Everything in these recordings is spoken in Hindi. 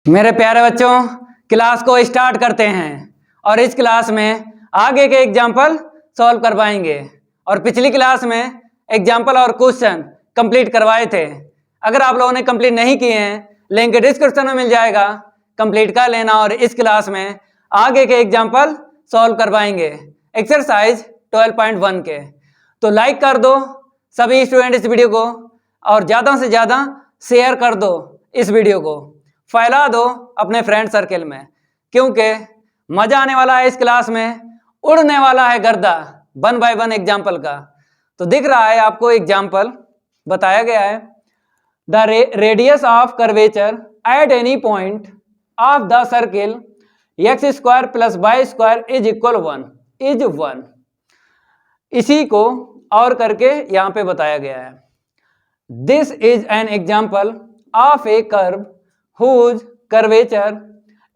मेरे प्यारे बच्चों, क्लास को स्टार्ट करते हैं और इस क्लास में आगे के एग्जाम्पल सॉल्व करवाएंगे। और पिछली क्लास में एग्जाम्पल और क्वेश्चन कंप्लीट करवाए थे। अगर आप लोगों ने कंप्लीट नहीं किए हैं, लिंक डिस्क्रिप्शन में मिल जाएगा, कंप्लीट कर लेना। और इस क्लास में आगे के एग्जाम्पल सॉल्व करवाएंगे एक्सरसाइज 12.1 के। तो लाइक कर दो सभी स्टूडेंट इस वीडियो को, और ज़्यादा से ज़्यादा शेयर कर दो इस वीडियो को, फैला दो अपने फ्रेंड सर्कल में, क्योंकि मजा आने वाला है इस क्लास में। उड़ने वाला है गर्दा 1 बाय 1 एग्जाम्पल का। तो दिख रहा है आपको एग्जाम्पल बताया गया है। The radius of curvature at any point of the circle x square plus y square is equal 1 इसी को और करके यहाँ पे बताया गया है। This is an example of A curve whose curvature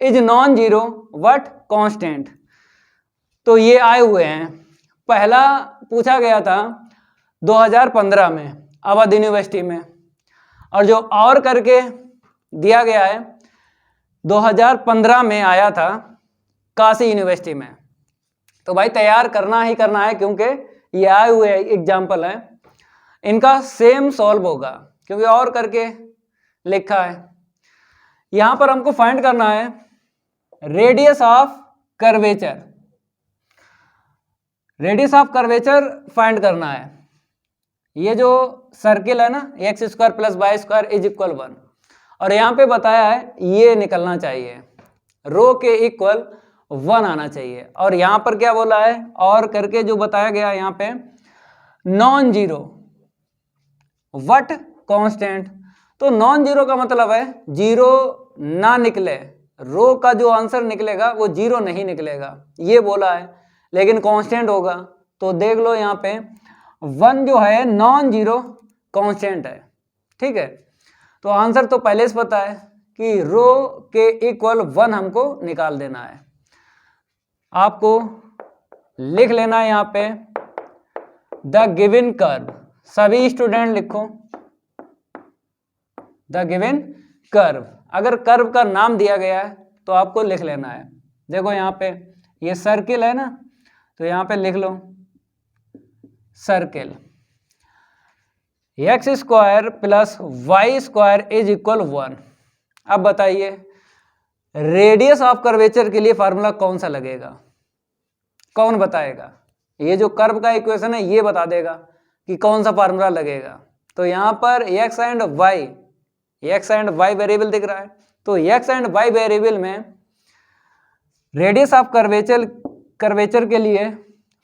is non-zero but constant। तो ये आए हुए हैं। पहला पूछा गया था 2015 में अवध यूनिवर्सिटी में, और जो और करके दिया गया है 2015 में आया था काशी यूनिवर्सिटी में। तो भाई तैयार करना ही करना है, क्योंकि ये आए हुए एग्जाम्पल हैं, इनका सेम सॉल्व होगा, क्योंकि और करके लिखा है। यहां पर हमको फाइंड करना है radius of curvature. Radius of curvature find करना है। ये जो सर्किल है ना, x square plus y square is equal 1, और यहां पे बताया है ये निकलना चाहिए, रो के इक्वल 1 आना चाहिए। और यहां पर क्या बोला है और करके जो बताया गया यहां पे नॉन जीरो वट कांस्टेंट। तो नॉन जीरो का मतलब है जीरो ना निकले, रो का जो आंसर निकलेगा वो जीरो नहीं निकलेगा, ये बोला है, लेकिन कांस्टेंट होगा। तो देख लो यहाँ पे 1 जो है नॉन जीरो कांस्टेंट है, ठीक है। तो आंसर तो पहले से पता है कि रो के इक्वल 1 हमको निकाल देना है। आपको लिख लेना है यहाँ पे द गिवन कर्व, सभी स्टूडेंट लिखो द गिवन कर्व। अगर कर्व का नाम दिया गया है तो आपको लिख लेना है। देखो यहाँ पे ये सर्किल है ना, तो यहाँ पे लिख लो circle x square plus y square is equal 1। अब बताइए रेडियस ऑफ कर्वेचर के लिए फार्मूला कौन सा लगेगा, कौन बताएगा? ये जो कर्व का इक्वेशन है ये बता देगा कि कौन सा फार्मूला लगेगा। तो यहाँ पर एक्स एंड वाई वेरिएबल दिख रहा है, तो एक्स एंड वाई वेरिएबल में रेडियस ऑफ कर्वेचर के लिए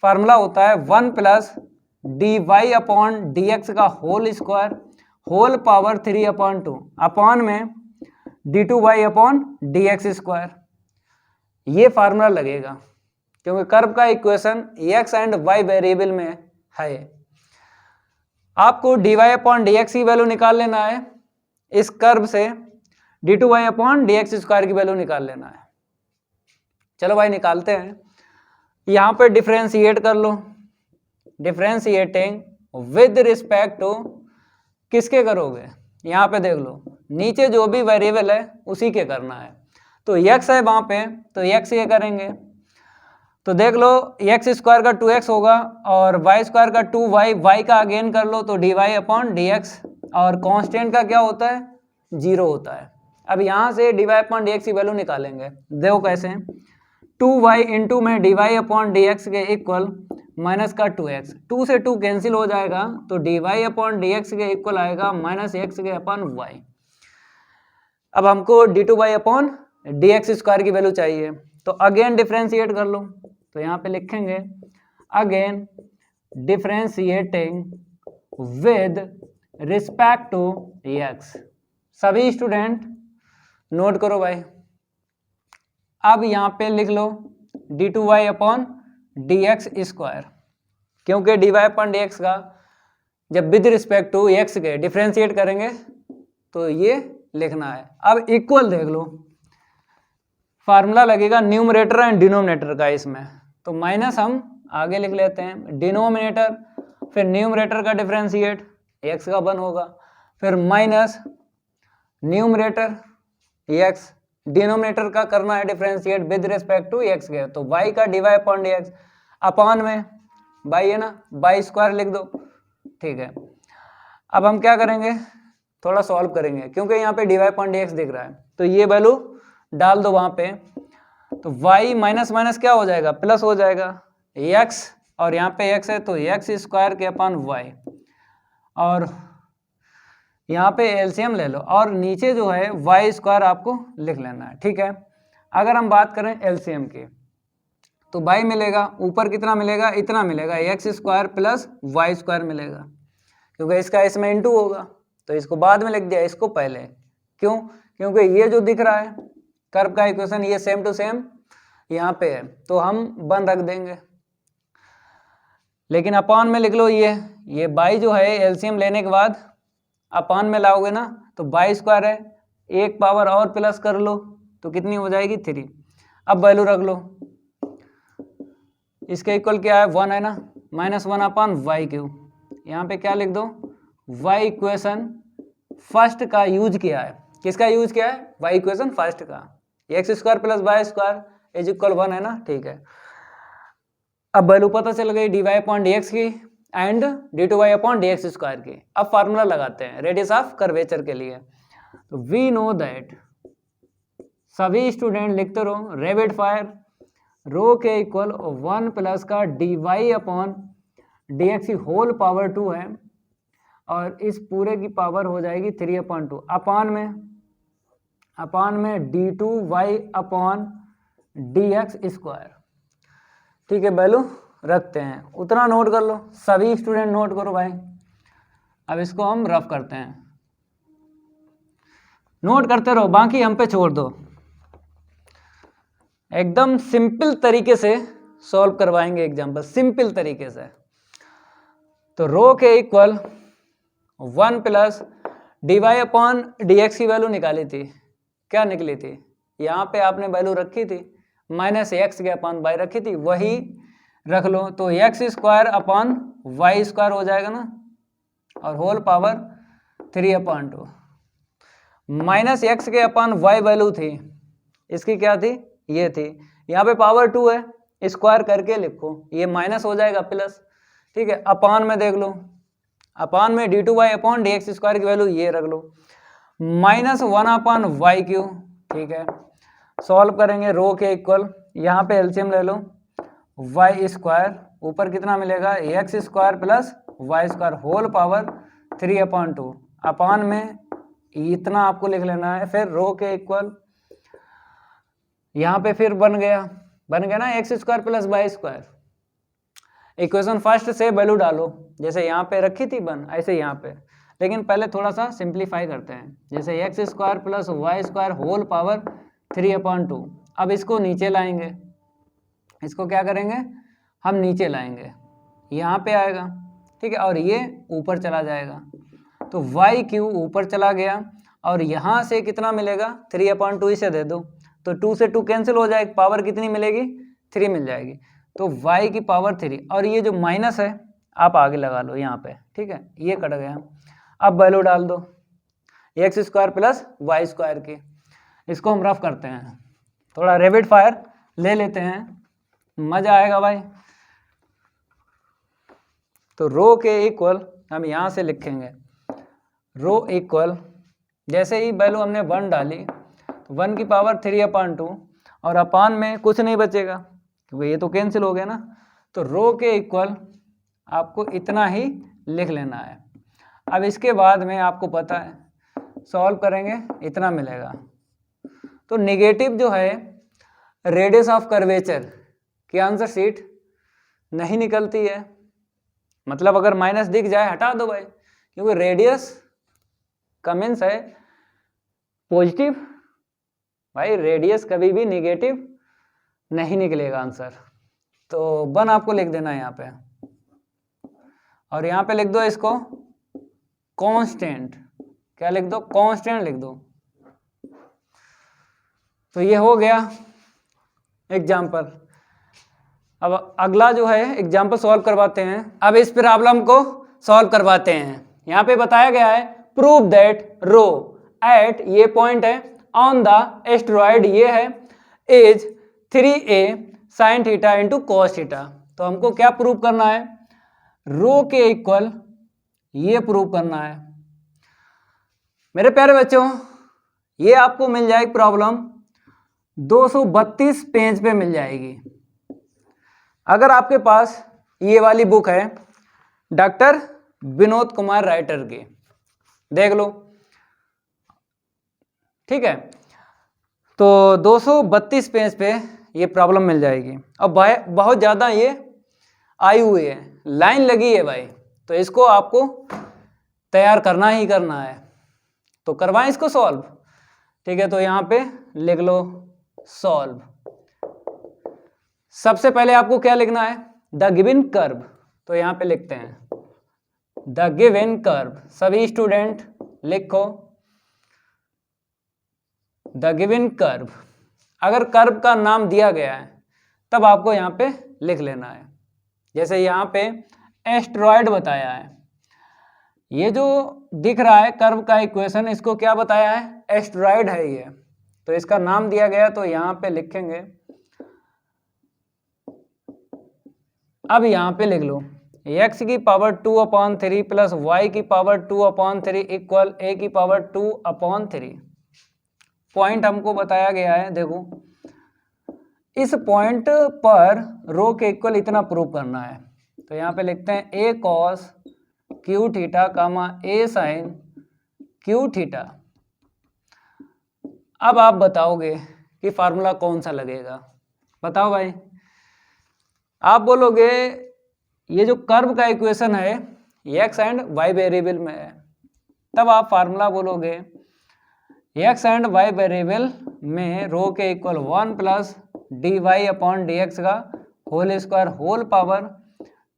फार्मूला होता है 1 plus d y upon d x का whole square whole power 3/2 upon में d2y upon d x square. ये फार्मूला लगेगा क्योंकि कर्व का equation x and y variable में है। आपको dy अपॉन डी एक्स की वैल्यू निकाल लेना है, इस कर्व से d2y upon d x square की वैल्यू निकाल लेना है। चलो भाई निकालते हैं। यहाँ पे डिफ्रेंशिएट कर लो, डिफ्रेंशिएटिंग विद रिस्पेक्ट टू किसके करोगे, यहाँ पे देख लो नीचे जो भी वेरिएबल है उसी के करना है। तो x है वहाँ पे, तो x ये करेंगे, तो देख लो एक्स स्क्वायर का 2x होगा और वाई स्क्वायर का 2y, वाई का अगेन कर लो तो dy अपॉन डी एक्स, और कांस्टेंट का क्या होता है 0 होता है। अब यहाँ से dy अपॉन डी एक्स की वैल्यू निकालेंगे। देखो कैसे, 2y इंटू में dy अपॉन डी एक्स के इक्वल माइनस का 2x, 2 से 2 कैंसिल हो जाएगा, तो dy अपॉन डी एक्स के इक्वल आएगा माइनस एक्स के अपॉन y। अब हमको d2y upon d x square की वैल्यू चाहिए, तो अगेन डिफ्रेंशिएट कर लो। तो यहाँ पे लिखेंगे again differentiating with respect to x। सभी स्टूडेंट नोट करो भाई। अब यहाँ पे लिख लो d2y upon d x square, क्योंकि dy अपॉन डी एक्स का जब विद रिस्पेक्ट टू x के डिफ्रेंशिएट करेंगे तो ये लिखना है। अब इक्वल देख लो, फार्मूला लगेगा न्यूमरेटर एंड डिनोमिनेटर का इसमें, तो माइनस हम आगे लिख लेते हैं डिनोमिनेटर, फिर न्यूमरेटर का डिफ्रेंशिएट x का 1 होगा, फिर माइनस न्यूमरेटर x डिनोमिनेटर का करना है differentiate with respect to x के, तो y का dy upon d x upon में y है ना, y स्क्वायर लिख दो, ठीक है। अब हम क्या करेंगे, थोड़ा सॉल्व करेंगे क्योंकि यहाँ पे dy अपॉन डी एक्स दिख रहा है, तो ये वैल्यू डाल दो वहां पे, तो y माइनस माइनस क्या हो जाएगा, प्लस हो जाएगा, x और यहाँ पे x है तो x स्क्वायर के अपॉन y, और यहाँ पे एलसीएम ले लो और नीचे जो है y स्क्वायर आपको लिख लेना है, ठीक है। अगर हम बात करें एलसीएम की तो y मिलेगा, ऊपर कितना मिलेगा, इतना मिलेगा, x square plus y square मिलेगा, क्योंकि इसका इसमें इंटू होगा तो इसको बाद में लिख दिया, इसको पहले, क्यों, क्योंकि ये जो दिख रहा है कर्व का इक्वेशन ये सेम टू सेम यहाँ पे है, तो हम 1 रख देंगे, लेकिन अपॉन में लिख लो, ये y जो है एलसीएम लेने के बाद अपॉन में लाओगे ना तो y स्क्वायर है, एक पावर और प्लस कर लो तो कितनी हो जाएगी 3। अब वैल्यू रख लो, इसके इक्वल क्या है 1 है ना, -1 अपॉन वाई क्यूब, यहाँ पे क्या लिख दो, y इक्वेशन फर्स्ट का यूज किया है, किसका यूज किया है, y इक्वेशन फर्स्ट का, x square plus y square is equal 1 है ना, ठीक है। अब वैल्यू पता चल गई dy अपॉन डी एक्स की and d2y upon d x square की। अब फार्मूला लगाते हैं रेडियस ऑफ कर्वेचर के लिए, तो वी नो दैट, सभी स्टूडेंट लिखते रहो, रैपिड फायर, रो के इक्वल 1 प्लस का dy अपॉन डी एक्स की होल पावर 2 है, और इस पूरे की पावर हो जाएगी 3/2 अपान में d2y upon d x square, ठीक है। वैल्यू रखते हैं, उतना नोट कर लो, सभी स्टूडेंट नोट करो भाई। अब इसको हम रफ करते हैं, नोट करते रहो, बाकी हम पे छोड़ दो, एकदम सिंपल तरीके से सॉल्व करवाएंगे एग्जांपल, सिंपल तरीके से। तो रो के equal 1 plus dy upon d x की वैल्यू निकाली थी, क्या निकली थी, यहाँ पे आपने वैल्यू रखी थी -x के अपॉन y रखी थी, वही रख लो, तो x square upon y square हो जाएगा ना, और होल पावर 3/2, -x के अपॉन y वैल्यू थी, इसकी क्या थी, ये थी, यहाँ पे पावर 2 है, स्क्वायर करके लिखो, ये माइनस हो जाएगा प्लस, ठीक है। अपॉन में देख लो, अपॉन में d2y upon d x square की वैल्यू ये रख लो, -1 अपॉन वाई क्यू, ठीक है। सॉल्व करेंगे, रो के इक्वल, यहाँ पे एलसीएम ले लो, y स्क्वायर, ऊपर कितना मिलेगा, x square plus y square whole power 3/2 upon में इतना आपको लिख लेना है, फिर रो के इक्वल, यहाँ पे फिर बन गया ना x square plus y square, equation first से वैल्यू डालो, जैसे यहाँ पे रखी थी 1 ऐसे यहाँ पे, लेकिन पहले थोड़ा सा सिंप्लीफाई करते हैं, जैसे x square plus y square whole power 3/2। अब इसको नीचे लाएंगे, इसको क्या करेंगे, हम नीचे लाएंगे, यहाँ पे आएगा, ठीक है, और ये ऊपर चला जाएगा, तो वाई क्यू ऊपर चला गया, और यहाँ से कितना मिलेगा 3/2, इसे दे दो, तो 2 से 2 कैंसिल हो जाएगा, पावर कितनी मिलेगी 3 मिल जाएगी, तो y की पावर 3, और ये जो माइनस है आप आगे लगा लो यहाँ पे, ठीक है, ये कट गया। अब वैल्यू डाल दो x square plus y square की, इसको हम रफ करते हैं, थोड़ा रैपिड फायर ले लेते हैं, मजा आएगा भाई। तो रो के इक्वल हम यहाँ से लिखेंगे, रो इक्वल, जैसे ही वैल्यू हमने 1 डाली तो 1 की पावर 3/2, और अपान में कुछ नहीं बचेगा क्योंकि ये तो कैंसिल हो गया ना, तो रो के इक्वल आपको इतना ही लिख लेना है। अब इसके बाद में आपको पता है सॉल्व करेंगे, इतना मिलेगा, तो नेगेटिव जो है रेडियस ऑफ कर्वेचर की आंसर शीट नहीं निकलती है, मतलब अगर माइनस दिख जाए हटा दो भाई, क्योंकि रेडियस का मीन्स है पॉजिटिव, भाई रेडियस कभी भी नेगेटिव नहीं निकलेगा आंसर, तो 1 आपको लिख देना है यहाँ पे, और यहाँ पे लिख दो इसको कांस्टेंट, क्या लिख दो, कांस्टेंट लिख दो। तो ये हो गया एग्जाम्पल। अब अगला जो है एग्जाम्पल सॉल्व करवाते हैं, अब इस प्रॉब्लम को सॉल्व करवाते हैं। यहाँ पे बताया गया है प्रूव दैट रो एट, ये पॉइंट है, ऑन द एस्टेरॉयड ये है is 3a sin theta into cos theta. तो हमको क्या प्रूव करना है, रो के इक्वल ये प्रूव करना है। मेरे प्यारे बच्चों ये आपको मिल जाएगी प्रॉब्लम 232 पेज पे मिल जाएगी। अगर आपके पास ये वाली बुक है डॉक्टर विनोद कुमार राइटर की, देख लो, ठीक है। तो 232 पेज पे ये प्रॉब्लम मिल जाएगी। अब भाई बहुत ज़्यादा ये आई हुई है, लाइन लगी है भाई, तो इसको आपको तैयार करना ही करना है। तो करवाएं इसको सॉल्व, ठीक है। तो यहाँ पे लिख लो सॉल्व। सबसे पहले आपको क्या लिखना है, द गिवन कर्व। तो यहाँ पे लिखते हैं द गिवन कर्व। सभी स्टूडेंट लिखो द गिवन कर्व। अगर कर्व का नाम दिया गया है तब आपको यहाँ पे लिख लेना है। जैसे यहाँ पे एस्टेरॉयड बताया है, ये जो दिख रहा है कर्व का इक्वेशन, इसको क्या बताया है, एस्टेरॉयड है ये। तो इसका नाम दिया गया तो यहाँ पे लिखेंगे। अब यहाँ पे लिख लो x की पावर 2/3 प्लस y की पावर 2/3 इक्वल a की पावर 2/3। पॉइंट हमको बताया गया है, देखो इस पॉइंट पर रो के इक्वल इतना प्रूव करना है। तो यहाँ पे लिखते हैं a cos cube theta comma a sin cube theta. अब आप बताओगे कि फार्मूला कौन सा लगेगा, बताओ भाई। आप बोलोगे ये जो कर्व का इक्वेशन है x एंड y वेरिएबल में है, तब आप फार्मूला बोलोगे x एंड y वेरिएबल में रो के इक्वल 1 प्लस dy/dx का होल स्क्वायर होल पावर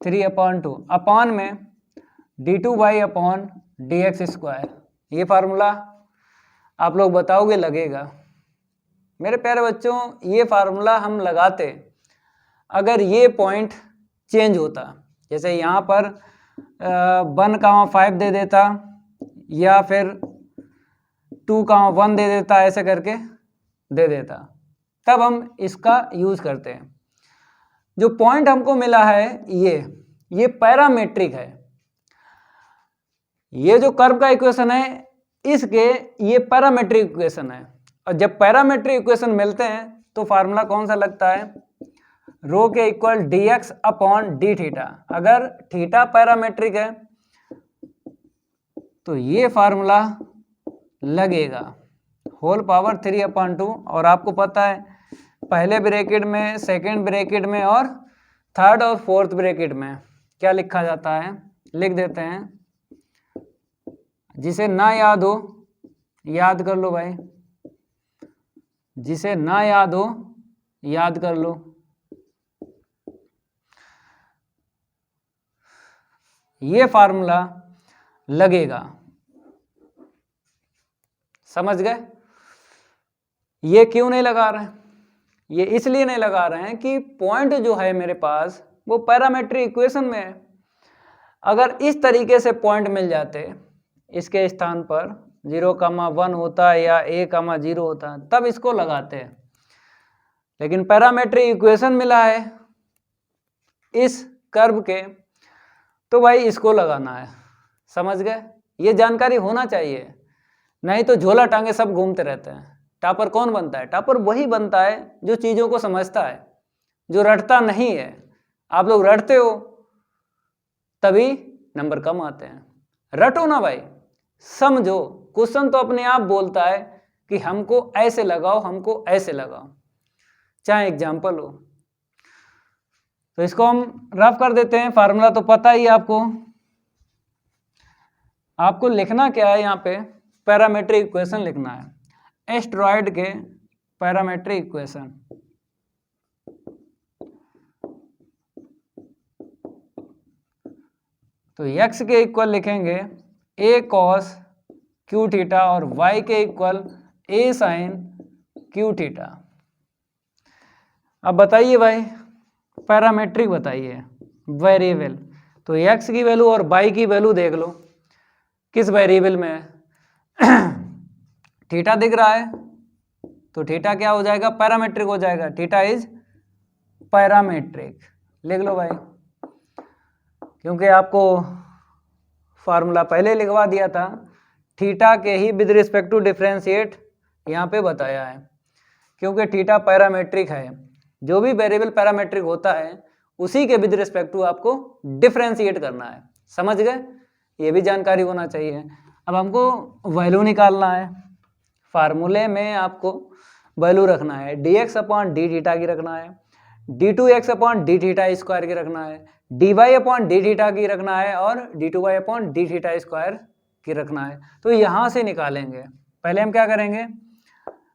3/2 अपान में d2y/dx स्क्वायर। ये फार्मूला आप लोग बताओगे लगेगा। मेरे प्यारे बच्चों ये फार्मूला हम लगाते अगर ये पॉइंट चेंज होता, जैसे यहाँ पर 1,5 दे देता या फिर 2,1 दे देता, ऐसे करके दे देता, तब हम इसका यूज करते हैं। जो पॉइंट हमको मिला है ये पैरामेट्रिक है। ये जो कर्व का इक्वेशन है इसके ये पैरामेट्रिक इक्वेशन है, और जब पैरामेट्रिक इक्वेशन मिलते हैं तो फार्मूला कौन सा लगता है, रो के इक्वल dx/d थीटा। अगर थीटा पैरामेट्रिक है तो ये फार्मूला लगेगा होल पावर 3/2। और आपको पता है पहले ब्रैकेट में, सेकंड ब्रैकेट में और थर्ड और फोर्थ ब्रैकेट में क्या लिखा जाता है, लिख देते हैं। जिसे ना याद हो याद कर लो भाई, जिसे ना याद हो याद कर लो। ये फार्मूला लगेगा, समझ गए। ये क्यों नहीं लगा रहे हैं, ये इसलिए नहीं लगा रहे हैं कि पॉइंट जो है मेरे पास वो पैरामेट्रिक इक्वेशन में है। अगर इस तरीके से पॉइंट मिल जाते, इसके स्थान पर 0,1 होता या a,0 होता, तब इसको लगाते हैं। लेकिन पैरामेट्रिक इक्वेशन मिला है इस कर्व के, तो भाई इसको लगाना है, समझ गए। ये जानकारी होना चाहिए, नहीं तो झोला टांगे सब घूमते रहते हैं। टॉपर कौन बनता है, टॉपर वही बनता है जो चीज़ों को समझता है, जो रटता नहीं है। आप लोग रटते हो तभी नंबर कम आते हैं। रटो ना भाई, समझो। क्वेश्चन तो अपने आप बोलता है कि हमको ऐसे लगाओ, हमको ऐसे लगाओ, चाहे एग्जाम्पल हो। तो इसको हम रफ कर देते हैं। फार्मूला तो पता ही आपको। आपको लिखना क्या है, यहाँ पे पैरामेट्रिक इक्वेशन लिखना है, एस्टेरॉयड के पैरामेट्रिक इक्वेशन। तो x के इक्वल लिखेंगे a cos क्यू थीटा और y के equal a sin cube theta. अब बताइए भाई, पैरामेट्रिक बताइए, वेरिएबल। तो x की वैल्यू और y की वैल्यू देख लो किस वेरिएबल में है। थीटा दिख रहा है तो थीटा क्या हो जाएगा, पैरामेट्रिक हो जाएगा, थीटा इज पैरामेट्रिक। लिख लो भाई, क्योंकि आपको फार्मूला पहले लिखवा दिया था, थीटा के ही विद रिस्पेक्ट टू डिफरेंशिएट यहाँ पे बताया है, क्योंकि थीटा पैरामेट्रिक है। जो भी वेरिएबल पैरामेट्रिक होता है उसी के विद रिस्पेक्ट टू आपको डिफरेंशिएट करना है। समझ गए, ये भी जानकारी होना चाहिए। अब हमको वैल्यू निकालना है, फार्मूले में आपको वैल्यू रखना है, dx अपॉन डी थीटा की रखना है, d2x upon d theta square की रखना है, dy अपॉन डी थीटा की रखना है और d2y upon d theta square की रखना है। तो यहाँ से निकालेंगे। पहले हम क्या करेंगे,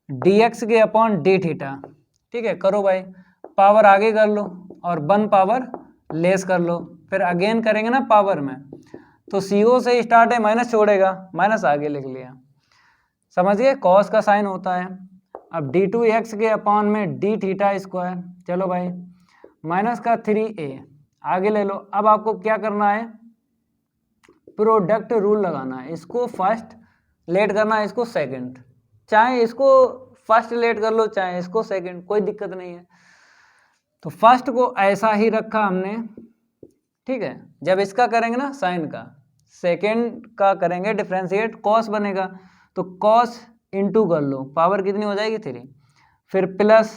dx के अपॉन डी थीटा, ठीक है, करो भाई, पावर आगे कर लो और 1 पावर लेस कर लो, फिर अगेन करेंगे ना पावर में, तो CO से स्टार्ट है, माइनस छोड़ेगा, माइनस आगे लिख लिया। समझ गए, कॉस का साइन होता है। अब d2x के अपॉन में डी थीटा स्क्वायर, चलो भाई, माइनस का 3a आगे ले लो। अब आपको क्या करना है, प्रोडक्ट रूल लगाना है, इसको फर्स्ट लेट करना है, इसको सेकंड, चाहे इसको फर्स्ट लेट कर लो चाहे इसको सेकंड, कोई दिक्कत नहीं है। तो फर्स्ट को ऐसा ही रखा हमने, ठीक है, जब इसका करेंगे ना साइन का, सेकंड का करेंगे डिफरेंशिएट, कॉस बनेगा, तो कॉस इंटू कर लो, पावर कितनी हो जाएगी 3, फिर प्लस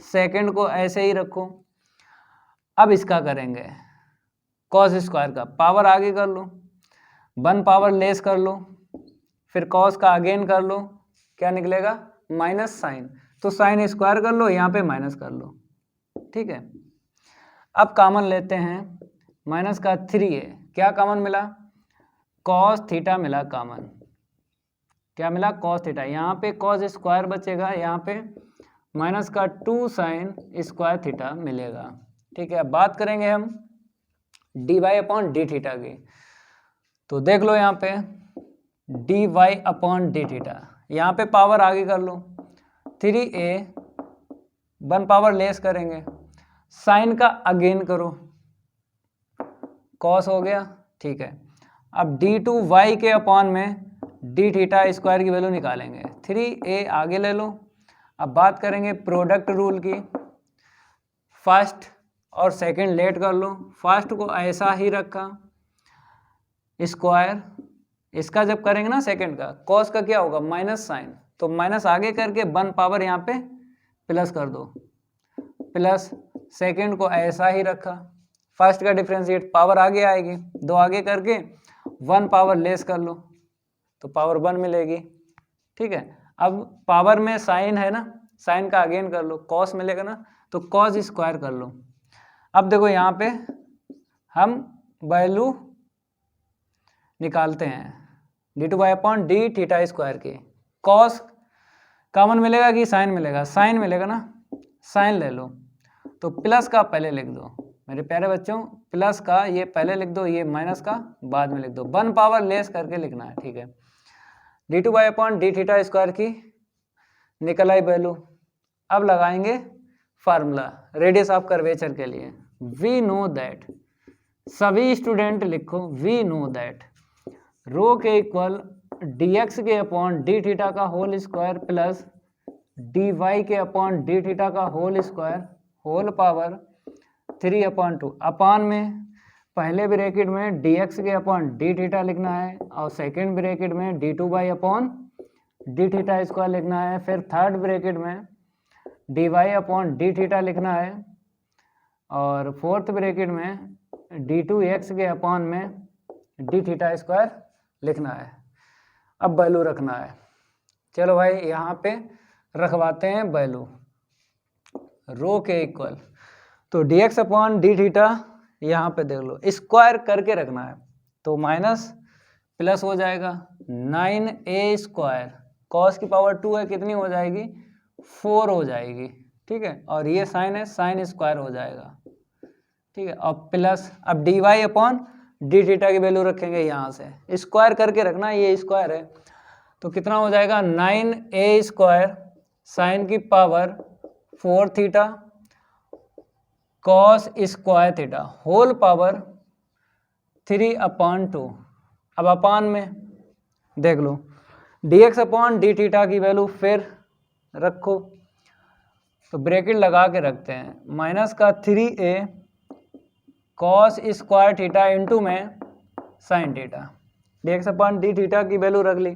सेकंड को ऐसे ही रखो। अब इसका करेंगे कॉस स्क्वायर का, पावर आगे कर लो, 1 पावर लेस कर लो, फिर कॉस का अगेन कर लो, क्या निकलेगा, माइनस साइन, तो साइन स्क्वायर कर लो, यहाँ पे माइनस कर लो, ठीक है। अब कॉमन लेते हैं, माइनस का 3a, क्या कॉमन मिला, कॉस थीटा मिला कॉमन, क्या मिला, कॉस थीटा, यहाँ पे कॉस स्क्वायर बचेगा, यहाँ पे माइनस का 2 साइन स्क्वायर थीटा मिलेगा, ठीक है। अब बात करेंगे हम dy अपॉन डी थीटा की, तो देख लो यहाँ पे dy अपॉन डी थीटा, यहाँ पे पावर आगे कर लो, 3a 1 पावर लेस करेंगे, साइन का अगेन करो, कॉस हो गया, ठीक है। अब d2y के अपॉन में डी थीटा स्क्वायर की वैल्यू निकालेंगे, 3a आगे ले लो। अब बात करेंगे प्रोडक्ट रूल की, फर्स्ट और सेकंड लेट कर लो, फर्स्ट को ऐसा ही रखा स्क्वायर, इसका जब करेंगे ना सेकंड का, कॉस का क्या होगा, माइनस साइन, तो माइनस आगे करके 1 पावर यहाँ पे प्लस कर दो, प्लस सेकंड को ऐसा ही रखा, फर्स्ट का डिफरेंशिएट, पावर आगे आएगी, 2 आगे करके 1 पावर लेस कर लो, तो पावर 1 मिलेगी, ठीक है। अब पावर में साइन है ना, साइन का अगेन कर लो, कॉस मिलेगा ना, तो कॉस स्क्वायर कर लो। अब देखो यहाँ पे हम वैल्यू निकालते हैं d2y upon d theta square की, कॉस कॉमन मिलेगा कि साइन मिलेगा, साइन मिलेगा ना, साइन ले लो, तो प्लस का पहले लिख दो मेरे प्यारे बच्चों, प्लस का ये पहले लिख दो, ये माइनस का बाद में लिख दो, 1 पावर लेस करके लिखना है, ठीक है। d2y upon d theta square की निकल आई वैल्यू। अब लगाएंगे फार्मूला रेडियस ऑफ कर्वेचर के लिए, वी नो दैट, सभी स्टूडेंट लिखो, वी नो दैट रो के इक्वल dx के अपॉन डी थीटा का होल स्क्वायर प्लस dy के अपॉन डी थीटा का होल स्क्वायर होल पावर 3/2, अपान में पहले ब्रैकेट में dx के अपॉन डी थीटा लिखना है और सेकंड ब्रैकेट में d2y upon d theta square लिखना है, फिर थर्ड ब्रैकेट में dy अपॉन डी थीटा लिखना है और फोर्थ ब्रैकेट में d2x के अपॉन में डी थीटा स्क्वायर लिखना है। अब वैल्यू रखना है, चलो भाई यहाँ पे रखवाते हैं वैल्यू, रो के इक्वल, तो dx अपॉन डी थीटा यहाँ पे देख लो, स्क्वायर करके रखना है, तो माइनस प्लस हो जाएगा 9a स्क्वायर, कॉस की पावर 2 है, कितनी हो जाएगी, 4 हो जाएगी, ठीक है, और ये साइन है, साइन स्क्वायर हो जाएगा, ठीक है, और प्लस अब dy अपॉन डी थीटा की वैल्यू रखेंगे, यहाँ से स्क्वायर करके रखना, ये स्क्वायर है, तो कितना हो जाएगा 9a स्क्वायर साइन की power 4 theta cos square theta whole power 3/2। अब अपान में देख लो dx अपॉन डी थीटा की वैल्यू फिर रखो, तो ब्रैकेट लगा के रखते हैं, माइनस का 3a cos square theta into में sine theta, dx upon d theta की वैल्यू रख ली।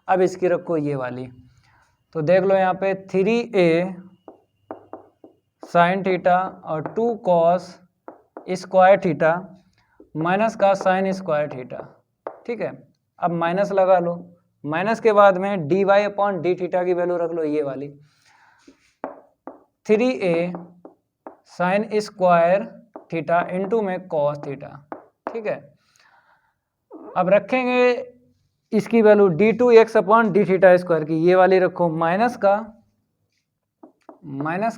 अब इसकी रखो ये वाली, तो देख लो यहाँ पे 3a साइन थीटा और 2 कॉस स्क्वायर थीटा माइनस का साइन स्क्वायर थीटा, ठीक है। अब माइनस लगा लो, माइनस के बाद में d y upon d theta की वैल्यू रख लो ये वाली, 3a sine square theta into में कॉस थीटा, ठीक है। अब रखेंगे इसकी value d2x upon d theta square की, ये वाली रखो, माइनस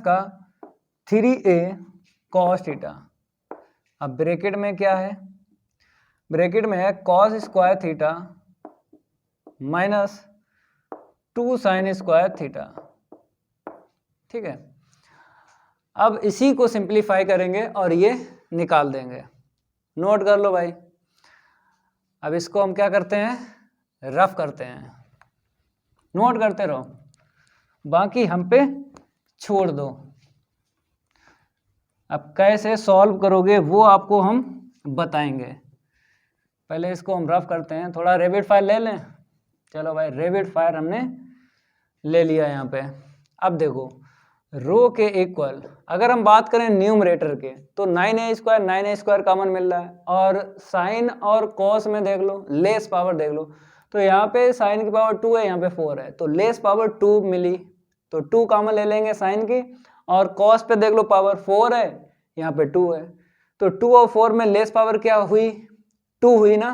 का 3a कॉस थीटा। अब ब्रैकेट में क्या है, ब्रैकेट में है cos square theta minus 2 sign square theta, ठीक है। अब इसी को सिंप्लीफाई करेंगे और ये निकाल देंगे, नोट कर लो भाई। अब इसको हम क्या करते हैं, रफ करते हैं, नोट करते रहो, बाकी हम पे छोड़ दो। अब कैसे सॉल्व करोगे वो आपको हम बताएंगे, पहले इसको हम रफ करते हैं। थोड़ा रेविड फाइल ले लें, चलो भाई रेविड फाइल हमने ले लिया यहाँ पे। अब देखो रो के इक्वल अगर हम बात करें न्यूमरेटर के तो 9a स्क्वायर कॉमन मिल रहा है, और साइन और कॉस में देख लो लेस पावर देख लो, तो यहाँ पे साइन की पावर 2 है, यहाँ पे 4 है, तो लेस पावर 2 मिली, तो 2 कॉमन ले लेंगे साइन की, और कॉस पे देख लो पावर 4 है, यहाँ पे 2 है, तो 2 और 4 में लेस पावर क्या हुई, 2 हुई ना,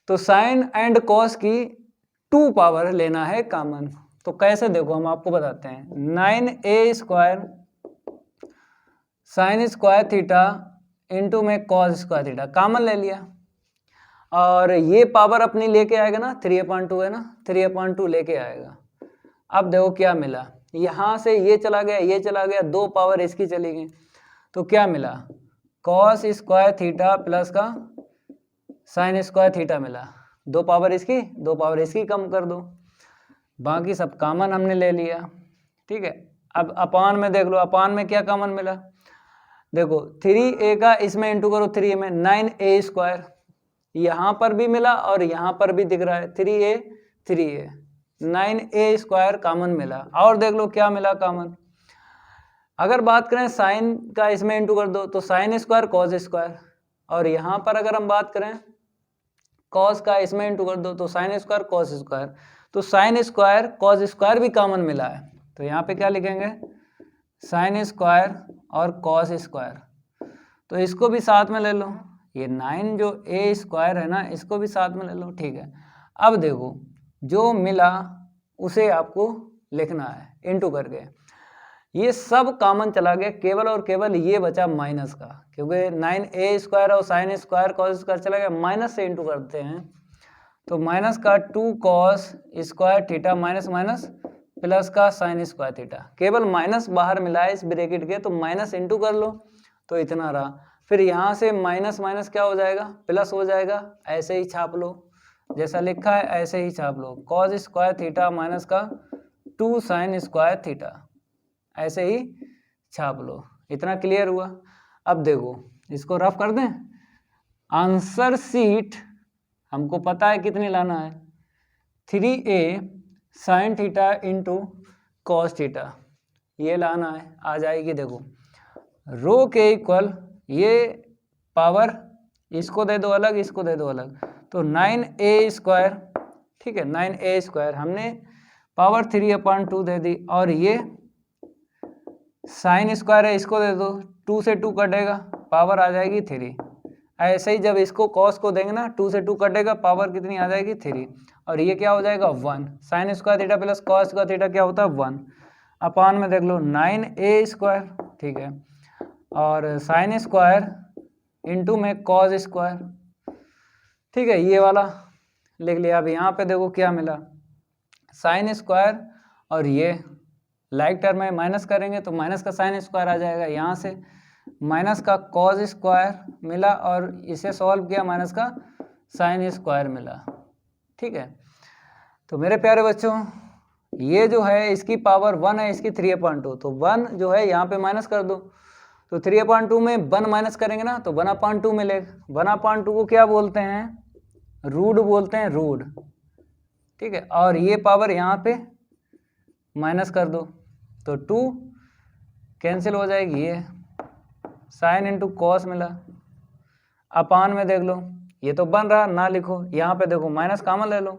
तो साइन एंड कॉस की 2 पावर लेना है कॉमन। तो कैसे देखो हम आपको बताते हैं, 9a square sign square theta into में कॉस स्क्वायर थीटा कॉमन ले लिया, और ये पावर अपनी लेके आएगा ना, 3/2 है ना, 3/2 लेके आएगा। अब देखो क्या मिला, यहाँ से ये चला गया, ये चला गया, 2 पावर इसकी चली गई, तो क्या मिला, कॉस स्क्वायर थीटा प्लस का साइन स्क्वायर थीटा मिला, 2 पावर इसकी 2 पावर इसकी कम कर दो, बाकी सब कॉमन हमने ले लिया, ठीक है। अब अपान में देख लो, अपान में क्या कॉमन मिला, देखो 3a का इसमें इंटू करो 3a में, 9a स्क्वायर यहाँ पर भी मिला और यहाँ पर भी दिख रहा है, 3a 9a स्क्वायर कॉमन मिला। और देख लो क्या मिला कॉमन, अगर बात करें साइन का इसमें इंटू कर दो तो साइन स्क्वायर कॉस स्क्वायर, और यहाँ पर अगर हम बात करें कॉस का इसमें इंटू कर दो तो साइन स्क्वायर कॉस स्क्वायर, तो साइन स्क्वायर कॉस स्क्वायर भी कॉमन मिला है, तो यहाँ पे क्या लिखेंगे, साइन स्क्वायर और कॉस स्क्वायर, तो इसको भी साथ में ले लो, ये 9 जो a स्क्वायर है ना इसको भी साथ में ले लो, ठीक है। अब देखो जो मिला उसे आपको लिखना है इंटू करके, ये सब कॉमन चला गया, केवल और केवल ये बचा माइनस का, क्योंकि 9a स्क्वायर और साइन स्क्वायर कॉस स्क्वायर चला गया, माइनस से इंटू करते हैं, तो माइनस का 2 cos square theta minus minus plus का साइन स्क्वायर थीटा, केवल माइनस बाहर मिला है इस ब्रैकेट के, तो माइनस इंटू कर लो तो इतना रहा, फिर यहाँ से माइनस माइनस क्या हो जाएगा, प्लस हो जाएगा, ऐसे ही छाप लो, जैसा लिखा है ऐसे ही छाप लो, कॉस स्क्वायर थीटा माइनस का 2 साइन स्क्वायर थीटा, ऐसे ही छाप लो, इतना क्लियर हुआ। अब देखो इसको रफ कर दें, आंसर सीट हमको पता है कितनी लाना है, 3a sine theta into cos theta, ये लाना है, आ जाएगी। देखो रो के इक्वल ये पावर इसको दे दो अलग, इसको दे दो अलग, तो 9a स्क्वायर, ठीक है, 9a स्क्वायर हमने पावर 3/2 दे दी, और ये साइन स्क्वायर है इसको दे दो, 2 से 2 कटेगा, पावर आ जाएगी 3, ऐसे ही जब इसको कॉस को देंगे ना 2 से 2 कटेगा, पावर कितनी आ जाएगी 3, और ये क्या हो जाएगा 1, sign square theta plus cos square theta क्या होता है 1, अपान में देख लो 9a स्क्वायर, ठीक है, और साइन स्क्वायर इंटू में कॉस स्क्वायर, ठीक है, ये वाला लिख लिया। अब यहाँ पे देखो क्या मिला, साइन स्क्वायर और ये लाइक टर्म में माइनस करेंगे तो माइनस का साइन स्क्वायर आ जाएगा, यहाँ से माइनस का कॉस स्क्वायर मिला, और इसे सॉल्व किया माइनस का साइन स्क्वायर मिला, ठीक है। तो मेरे प्यारे बच्चों ये जो है इसकी पावर 1 है, इसकी 3/2, तो 1 जो है यहाँ पे माइनस कर दो, तो 3/2 में 1 माइनस करेंगे ना तो 1/2 मिलेगा। 1/2 को क्या बोलते हैं, रूट बोलते हैं, रूट, ठीक है। और ये पावर यहाँ पे माइनस कर दो तो 2 कैंसिल हो जाएगी, ये साइन इंटू कॉस मिला, अपान में देख लो ये तो बन रहा, ना लिखो, यहाँ पे देखो माइनस कॉमन ले लो,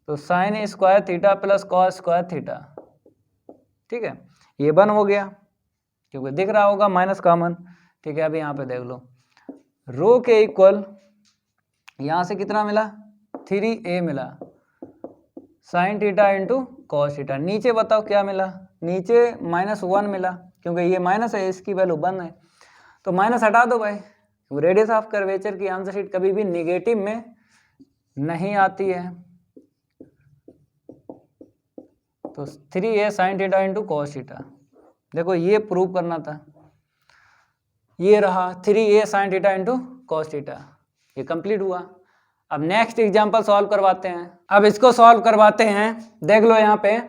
तो sign square theta plus cos square theta, ठीक है, ये 1 हो गया क्योंकि दिख रहा होगा माइनस कॉमन, ठीक है। अभी यहाँ पे देख लो रो के इक्वल यहाँ से कितना मिला, 3a मिला, sine theta into cos theta, नीचे बताओ क्या मिला, नीचे -1 मिला क्योंकि ये माइनस है, इसकी वैल्यू 1 है, तो माइनस हटा दो भाई। रेडियस ऑफ कर्वेचर की आंसर शीट कभी भी निगेटिव में नहीं आती है, तो 3a sine theta into cos theta, देखो ये प्रूव करना था, ये रहा 3a sine theta into cos theta, ये कंप्लीट हुआ। अब नेक्स्ट एग्जांपल सॉल्व करवाते हैं। अब इसको सॉल्व करवाते हैं, देख लो यहाँ पे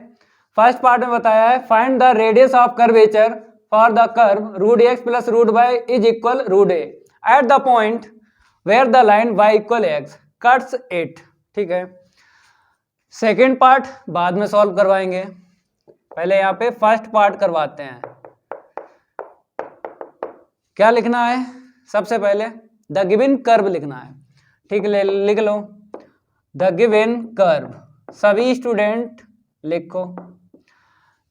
फर्स्ट पार्ट में बताया है find the radius of curvature for the curve root x plus root y is equal root a at the point where the line y equal x cuts it, ठीक है। सेकेंड पार्ट बाद में सॉल्व करवाएंगे, पहले यहाँ पे फर्स्ट पार्ट करवाते हैं। क्या लिखना है, सबसे पहले द गिवन कर्व लिखना है, ठीक, लिख लो द गिवन कर्व, सभी स्टूडेंट लिखो।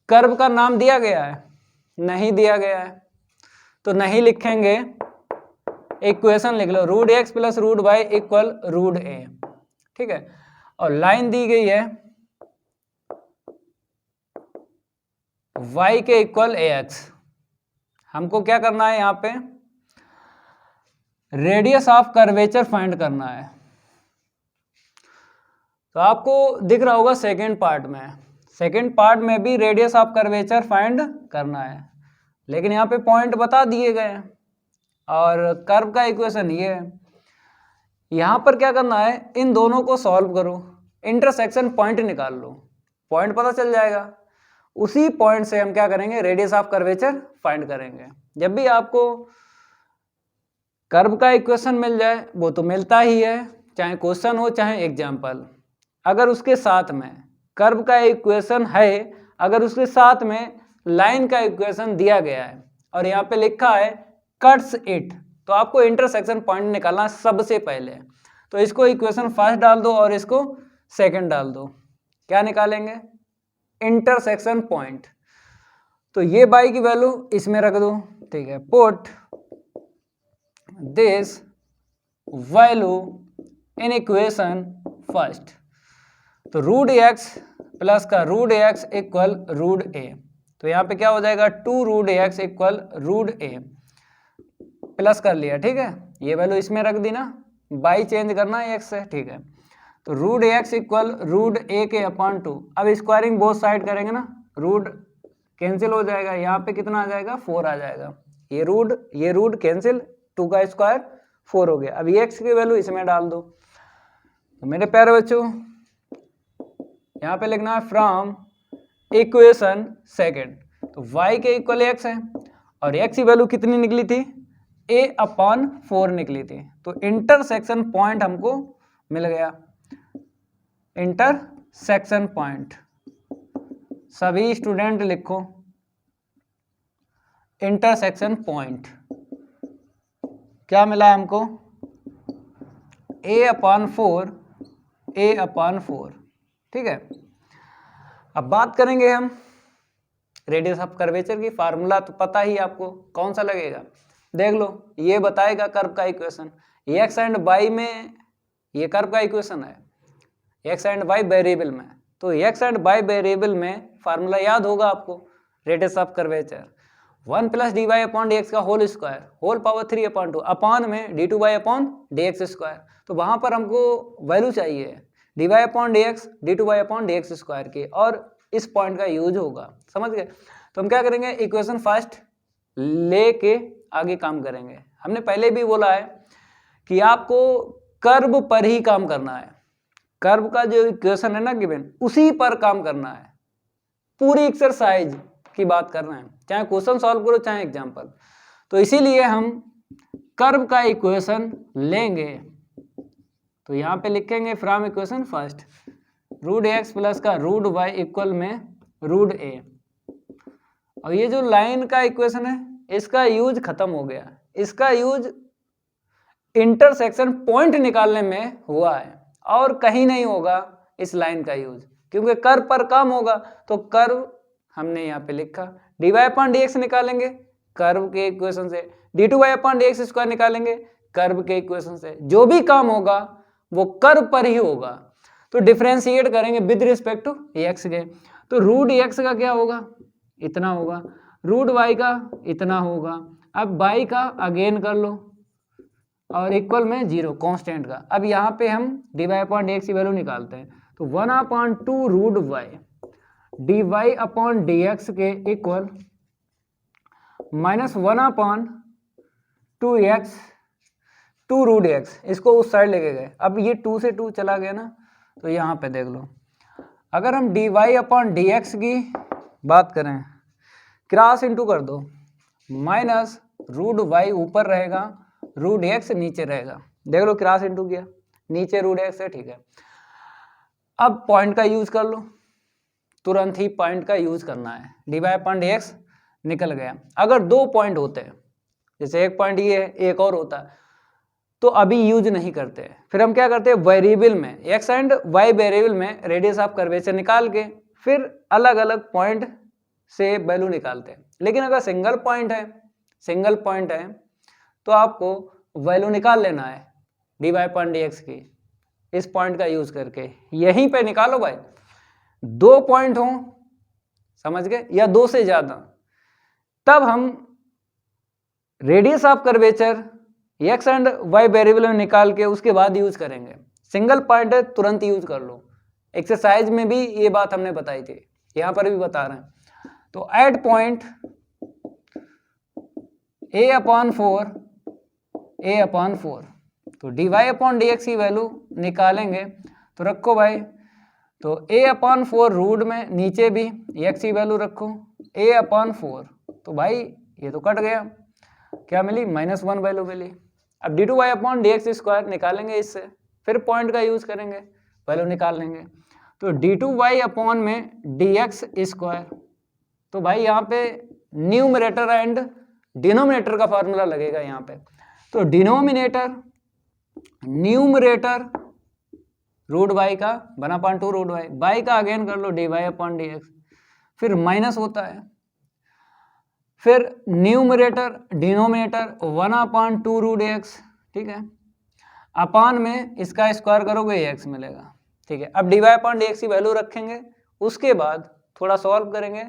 कर्व का नाम दिया गया है, नहीं दिया गया है तो नहीं लिखेंगे, इक्वेशन लिख लो root x plus root y equal root a, ठीक है। और लाइन दी गई है y के इक्वल ax, हमको क्या करना है, यहाँ पे रेडियस ऑफ कर्वेचर फाइंड करना है। तो आपको दिख रहा होगा सेकेंड पार्ट में भी रेडियस ऑफ कर्वेचर फाइंड करना है, लेकिन यहाँ पे पॉइंट बता दिए गए हैं और कर्व का इक्वेशन ये है। यहाँ पर क्या करना है, इन दोनों को सॉल्व करो, इंटरसेक्शन पॉइंट निकाल लो, पॉइंट पता चल जाएगा, उसी पॉइंट से हम क्या करेंगे, रेडियस ऑफ कर्वेचर फाइंड करेंगे। जब भी आपको कर्व का इक्वेशन मिल जाए, वो तो मिलता ही है, चाहे क्वेश्चन हो चाहे एग्जाम्पल, अगर उसके साथ में कर्व का इक्वेशन है, अगर उसके साथ में लाइन का इक्वेशन दिया गया है और यहाँ पे लिखा है कट्स इट, तो आपको इंटरसेक्शन पॉइंट निकालना सबसे पहले। तो इसको इक्वेशन फर्स्ट डाल दो और इसको सेकंड डाल दो, क्या निकालेंगे, इंटरसेक्शन पॉइंट। तो ये बाई की वैल्यू इसमें रख दो, ठीक है, put this value in equation first, तो रूट x प्लस का root x equal root a, तो यहाँ पे क्या हो जाएगा 2 root x equal root a, plus कर लिया, ठीक है, ये वैल्यू इसमें रख दी ना, बाई चेंज करना है x से, ठीक है। तो root x equal root a के अपॉन 2, अब स्क्वायरिंग बोथ साइड करेंगे ना, रूट कैंसिल हो जाएगा, यहाँ पे कितना आ जाएगा 4 आ जाएगा, ये रूट कैंसिल, 2 का स्क्वायर 4 हो गया। अब x की वैल्यू इसमें डाल दो, तो मेरे प्यारे बच्चों यहाँ पे लिखना है फ्रॉम इक्वेशन सेकेंड, तो y के इक्वल x है और x की वैल्यू कितनी निकली थी, a/4 निकली थी, तो इंटरसेक्शन पॉइंट हमको मिल गया। इंटरसेक्शन पॉइंट सभी स्टूडेंट लिखो, इंटरसेक्शन पॉइंट क्या मिला हमको, a/4, ठीक है। अब बात करेंगे हम रेडियस ऑफ कर्वेचर की, फार्मूला तो पता ही आपको कौन सा लगेगा, देख लो, ये बताएगा कर्व का इक्वेशन, एक्स एंड वाई में ये कर्व का इक्वेशन है, एक्स एंड वाई वेरिएबल में, तो एक्स एंड वाई वेरिएबल में फार्मूला याद होगा आपको, radius of curvature 1 plus d y upon d x का होल स्क्वायर होल पावर 3/2 अपान में d two y upon d x square, तो वहां पर हमको वैल्यू चाहिए d y upon d x d two y upon d x square की, और इस पॉइंट का यूज होगा, समझ गए। तो हम क्या करेंगे, इक्वेशन फर्स्ट लेके आगे काम करेंगे। हमने पहले भी बोला है कि आपको कर्व पर ही काम करना है, कर्व का जो इक्वेशन है ना गिवन, उसी पर काम करना है, पूरी एक्सरसाइज की बात कर रहे हैं, चाहे क्वेश्चन सॉल्व करो चाहे एग्जाम्पल। तो इसीलिए हम कर्व का इक्वेशन लेंगे, तो यहाँ पे लिखेंगे from equation first root x plus का रूट वाई इक्वल में रूट ए। और ये जो लाइन का इक्वेशन है इसका यूज खत्म हो गया, इसका यूज इंटरसेक्शन पॉइंट निकालने में हुआ है और कहीं नहीं होगा इस लाइन का यूज, क्योंकि कर्व पर काम होगा। तो कर्व हमने यहाँ पे लिखा, dy अपॉन dx निकालेंगे कर्व के इक्वेशन से, d2y अपॉन dx स्क्वायर निकालेंगे कर्व के इक्वेशन से। जो भी काम होगा वो कर्व पर ही होगा। तो डिफरेंशिएट करेंगे विद रिस्पेक्ट टू x के, तो रूट x का क्या होगा, इतना होगा, रूट y का इतना होगा। अब y का अगेन कर लो और इक्वल में 0 कांस्टेंट का। अब यहाँ पे हम dy अपॉन dx की वैल्यू निकालते हैं, तो 1/2 root y dy upon dx के इक्वल -1/2 x 2 रूट x, इसको उस साइड लेके गए। अब ये 2 से 2 चला गया ना, तो यहाँ पे देख लो, अगर हम dy अपॉन dx की बात करें क्रॉस इंटू कर दो, माइनस रूट वाई ऊपर रहेगा रूट x नीचे रहेगा, देख लो क्रॉस इंटू किया, नीचे रूट x है, ठीक है। अब पॉइंट का यूज कर लो, तुरंत ही पॉइंट का यूज करना है, dy अपॉन dx निकल गया। अगर 2 पॉइंट होते हैं, जैसे एक पॉइंट ये है एक और होता है, तो अभी यूज नहीं करते, फिर हम क्या करते हैं वेरिएबल में x एंड y वेरिएबल में रेडियस ऑफ कर्वेचर निकाल के फिर अलग अलग पॉइंट से वैल्यू निकालते हैं। लेकिन अगर सिंगल पॉइंट है तो आपको वैल्यू निकाल लेना है dy अपॉन dx की, इस पॉइंट का यूज करके यहीं पे निकालो भाई। 2 पॉइंट हो, समझ गए, या 2 से ज्यादा, तब हम radius of curvature x and y variable में निकाल के उसके बाद यूज करेंगे। सिंगल पॉइंट है तुरंत यूज कर लो, एक्सरसाइज में भी ये बात हमने बताई थी, यहां पर भी बता रहे हैं। तो एट पॉइंट a अपॉन 4 तो dy अपॉन dx की वैल्यू निकालेंगे, तो रखो भाई, तो a अपॉन 4 रूट में, नीचे भी x की वैल्यू रखो a अपॉन 4, तो भाई ये तो कट गया, क्या मिली -1 वैल्यू मिली। अब d2y अपॉन dx स्क्वायर निकालेंगे इससे, फिर पॉइंट का यूज करेंगे वैल्यू निकाल लेंगे, तो d2y अपॉन में dx स्क्वायर, तो भाई यहाँ पे न्यूमरेटर एंड डिनोमिनेटर का फॉर्मूला लगेगा यहाँ पे, तो न्यूमरेटर रूट वाई का 1/2 रूट वाई का अगेन कर लो dy अपॉन dx, फिर माइनस होता है, फिर न्यूमरेटर डिनोमिनेटर 1/2 रूट x, ठीक है, अपान में इसका स्क्वायर करोगे x मिलेगा, ठीक है। अब dy अपॉन dx की वैल्यू रखेंगे, उसके बाद थोड़ा सॉल्व करेंगे,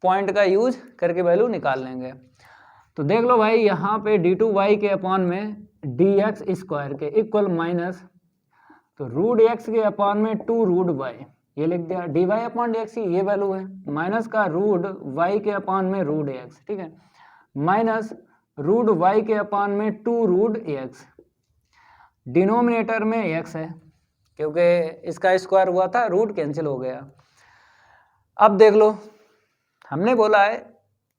पॉइंट का यूज करके वैल्यू निकाल लेंगे। तो देख लो भाई, यहाँ पे d2y के अपॉन में dx स्क्वायर के इक्वल माइनस, तो रूट x के अपॉन में 2 रूट y, ये लिख दिया, dy अपॉन dx की ये वैल्यू है, माइनस का रूट y के अपॉन में रूट x, ठीक है, माइनस रूट y के अपॉन में 2 रूट x, डिनोमिनेटर में x है क्योंकि इसका स्क्वायर हुआ था, रूट कैंसिल हो गया। अब देख लो, हमने बोला है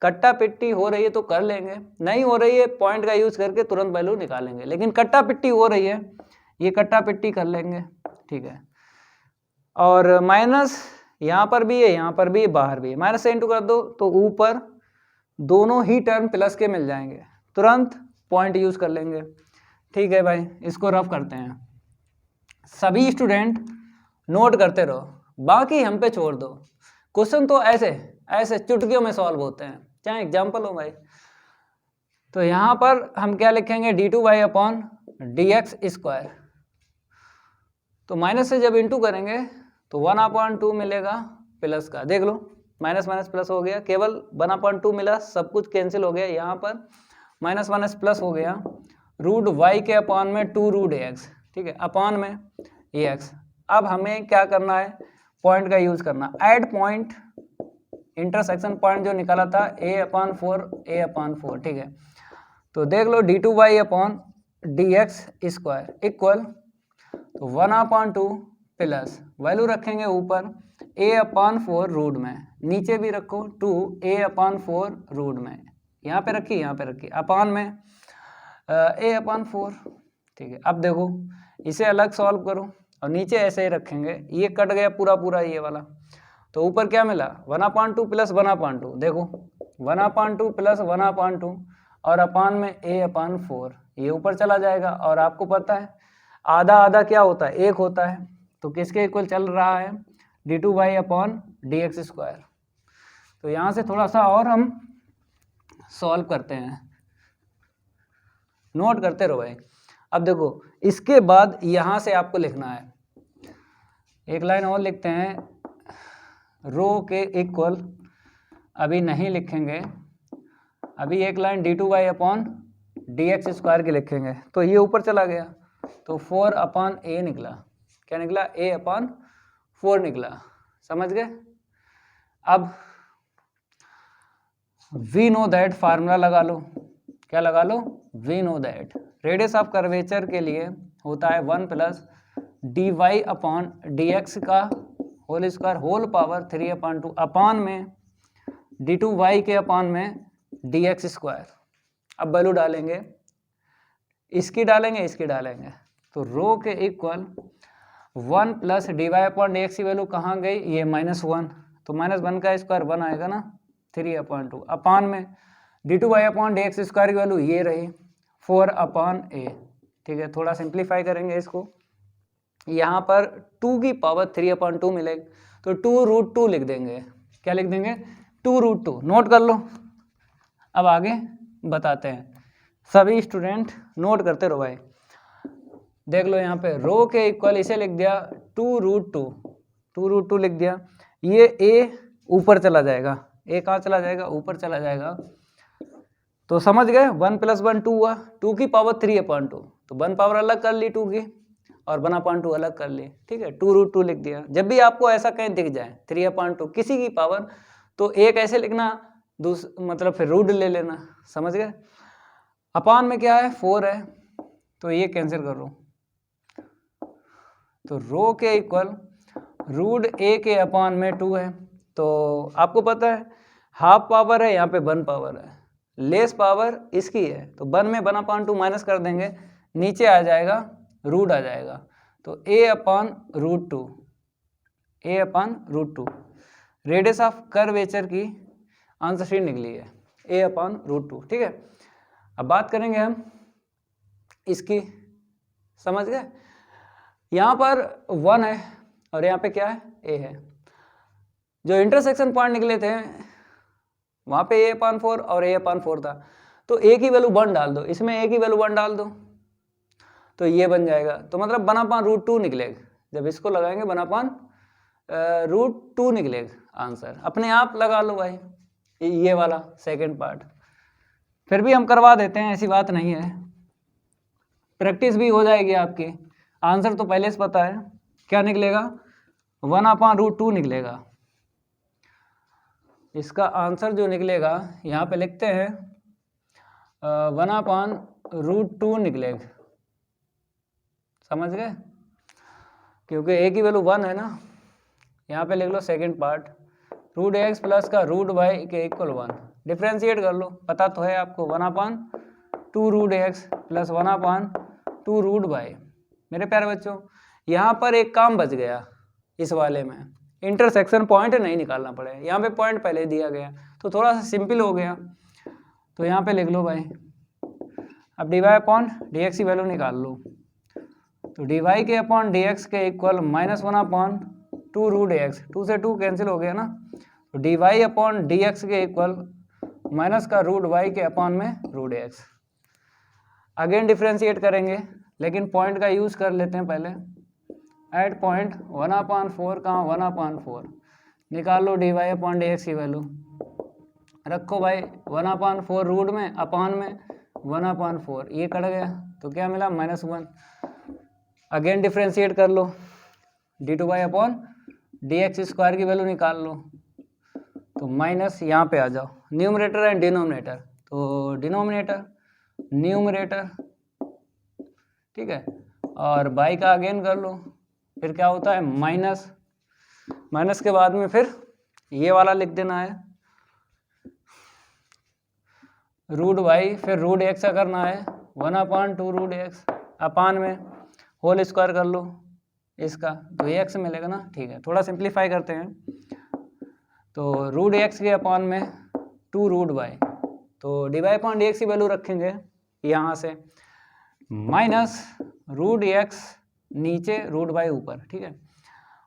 कट्टा पिट्टी हो रही है तो कर लेंगे, नहीं हो रही है पॉइंट का यूज करके तुरंत वैल्यू निकालेंगे, लेकिन कट्टा पिट्टी हो रही है, ये कट्टा पिट्टी कर लेंगे, ठीक है। और माइनस यहाँ पर भी है, यहाँ पर भी है, बाहर भी है, माइनस से इंटू कर दो तो ऊपर दोनों ही टर्म प्लस के मिल जाएंगे, तुरंत पॉइंट यूज कर लेंगे, ठीक है भाई। इसको रफ करते हैं, सभी स्टूडेंट नोट करते रहो, बाकी हम पे छोड़ दो, क्वेश्चन तो ऐसे चुटकियों में सॉल्व होते हैं, चाहे एग्जाम्पल हो भाई। तो यहाँ पर हम क्या लिखेंगे, d2y अपॉन dx स्क्वायर, तो माइनस से जब इंटू करेंगे तो 1/2 मिलेगा प्लस का, देख लो माइनस माइनस प्लस हो गया, केवल 1/2 मिला, सब कुछ कैंसिल हो गया, यहाँ पर माइनस माइनस प्लस हो गया, रूट y के अपॉन में 2 रूट x, ठीक है, अपॉन में x। अब हमें क्या करना है, पॉइंट का यूज करना, ऐड पॉइंट, इंटरसेक्शन पॉइंट जो निकाला था a/4, ठीक है। तो देख लो d2y upon dx square equal, तो 1/2 प्लस वैल्यू रखेंगे ऊपर a अपॉन 4 रूट में, नीचे भी रखो 2a अपॉन 4 रूट में, यहाँ पे रखी यहाँ पे रखी, अपॉन में a अपॉन 4। ठीक है, अब देखो इसे अलग सॉल्व करो और नीचे ऐसे ही रखेंगे, ये कट गया पूरा पूरा ये वाला, तो ऊपर क्या मिला 1/2 प्लस 1/2, देखो 1/2 प्लस 1/2 और अपान में a अपॉन 4, ये ऊपर चला जाएगा। और आपको पता है आधा आधा क्या होता है, एक होता है, तो किसके इक्वल चल रहा है d2y अपॉन dx स्क्वायर। तो यहाँ से थोड़ा सा और हम सॉल्व करते हैं, नोट करते रहो भाई। अब देखो इसके बाद यहाँ से आपको लिखना है, एक लाइन और लिखते हैं, रो के इक्वल अभी नहीं लिखेंगे, अभी एक line d2y upon dx square की लिखेंगे, तो ये ऊपर चला गया, तो 4/a निकला, क्या निकला a अपॉन 4 निकला, समझ गए। अब वी नो दैट फार्मूला लगा लो, क्या लगा लो, we know that radius of curvature के लिए होता है 1 प्लस dy अपॉन dx का होल स्क्वायर होल पावर 3/2 अपान में d2y के अपान में dx स्क्वायर। अब वैल्यू डालेंगे, इसकी डालेंगे इसकी डालेंगे, तो रो के equal 1 plus dy upon dx की वैल्यू कहाँ गई, ये -1, तो -1 का स्क्वायर 1 आएगा ना, 3/2 अपान में d2y अपॉन dx स्क्वायर की वैल्यू ये रही 4/a। ठीक है, थोड़ा सिंप्लीफाई करेंगे इसको, यहाँ पर 2 की पावर 3/2 मिलेगी, तो 2√2 लिख देंगे, क्या लिख देंगे 2√2, नोट कर लो। अब आगे बताते हैं, सभी स्टूडेंट नोट करते रहो भाई। देख लो यहाँ पे रो के इक्वल इसे लिख दिया 2√2 लिख दिया, ये a ऊपर चला जाएगा, a कहाँ चला जाएगा, ऊपर चला जाएगा, तो समझ गए 1 + 1 2 हुआ, 2 की पावर 3/2, तो 1 पावर अलग कर ली 2 की और 1/2 अलग कर ली। ठीक है, 2√2 लिख दिया। जब भी आपको ऐसा कहीं दिख जाए 3/2 किसी की पावर, तो एक ऐसे लिखना, मतलब फिर रूट ले लेना, समझ गए। अपान में क्या है 4 है, तो ये कैंसिल कर लो, तो रो के इक्वल रूट a के अपान में 2 है, तो आपको पता है हाफ पावर है, यहाँ पे 1 पावर है, लेस पावर इसकी है, तो 1 में 1/2 माइनस कर देंगे, नीचे आ जाएगा रूट आ जाएगा, तो a/√2 रेडियस ऑफ कर्वेचर की आंसर शीट निकली है a/√2। ठीक है, अब बात करेंगे हम इसकी, समझ गए। यहाँ पर 1 है और यहाँ पे क्या है a है, जो इंटरसेक्शन पॉइंट निकले थे वहाँ पे a/4 और a/4 था, तो a की वैल्यू 1 डाल दो, इसमें a की वैल्यू 1 डाल दो, तो ये बन जाएगा, तो मतलब 1/√2 निकलेगा, जब इसको लगाएंगे 1/√2 निकलेगा आंसर, अपने आप लगा लो भाई ये वाला सेकंड पार्ट। फिर भी हम करवा देते हैं, ऐसी बात नहीं है, प्रैक्टिस भी हो जाएगी आपकी। आंसर तो पहले से पता है, क्या निकलेगा 1/√2 निकलेगा। इसका आंसर जो निकलेगा यहाँ पे लिखते हैं 1/√2 निकलेगा, समझ गए, क्योंकि a की वैल्यू 1 है ना। यहाँ पे लिख लो सेकंड पार्ट, √x प्लस का √y के इक्वल 1, डिफ्रेंशिएट कर लो, पता तो है आपको 1/2√x प्लस 1/2√y। मेरे प्यारे बच्चों यहाँ पर एक काम बच गया, इस वाले में इंटरसेक्शन पॉइंट नहीं निकालना पड़ेगा, यहाँ पे पॉइंट पहले दिया गया, तो थोड़ा सा सिंपल हो गया, तो यहाँ पे लिख लो भाई। अब dy/dx की वैल्यू निकाल लो, तो dy के अपॉन dx के इक्वल -1/2√x, 2 से 2 कैंसिल हो गया ना, तो dy/dx के इक्वल माइनस का √y के अपॉन में √x। अगेन डिफ्रेंशिएट करेंगे, लेकिन पॉइंट का यूज कर लेते हैं पहले। एट पॉइंट 1/4 कहाँ 1/4, निकाल लो dy/dx की वैल्यू, रखो भाई 1/4 रूट में अपान में 1/4, ये कट गया, तो क्या मिला -1। अगेन डिफ्रेंशिएट कर लो, d2y/dx स्क्वायर की वैल्यू निकाल लो, तो माइनस यहाँ पे आ जाओ, न्यूमरेटर एंड डिनोमिनेटर, तो डिनोमिनेटर न्यूमरेटर, ठीक है, और बाई का अगेन कर लो, फिर क्या होता है माइनस माइनस के बाद में फिर ये वाला लिख देना है रूट वाई, फिर रूट एक्स का करना है 1/2 रूट एक्स अपान में होल स्क्वायर कर लो इसका, तो ये एक्स मिलेगा ना। ठीक है, थोड़ा सिंप्लीफाई करते हैं, तो रूट एक्स के अपान में 2 रूट वाई, तो डिवाई अपॉन डी एक्स की वैल्यू रखेंगे यहाँ से, माइनस रूट एक्स नीचे रूट वाई ऊपर। ठीक है,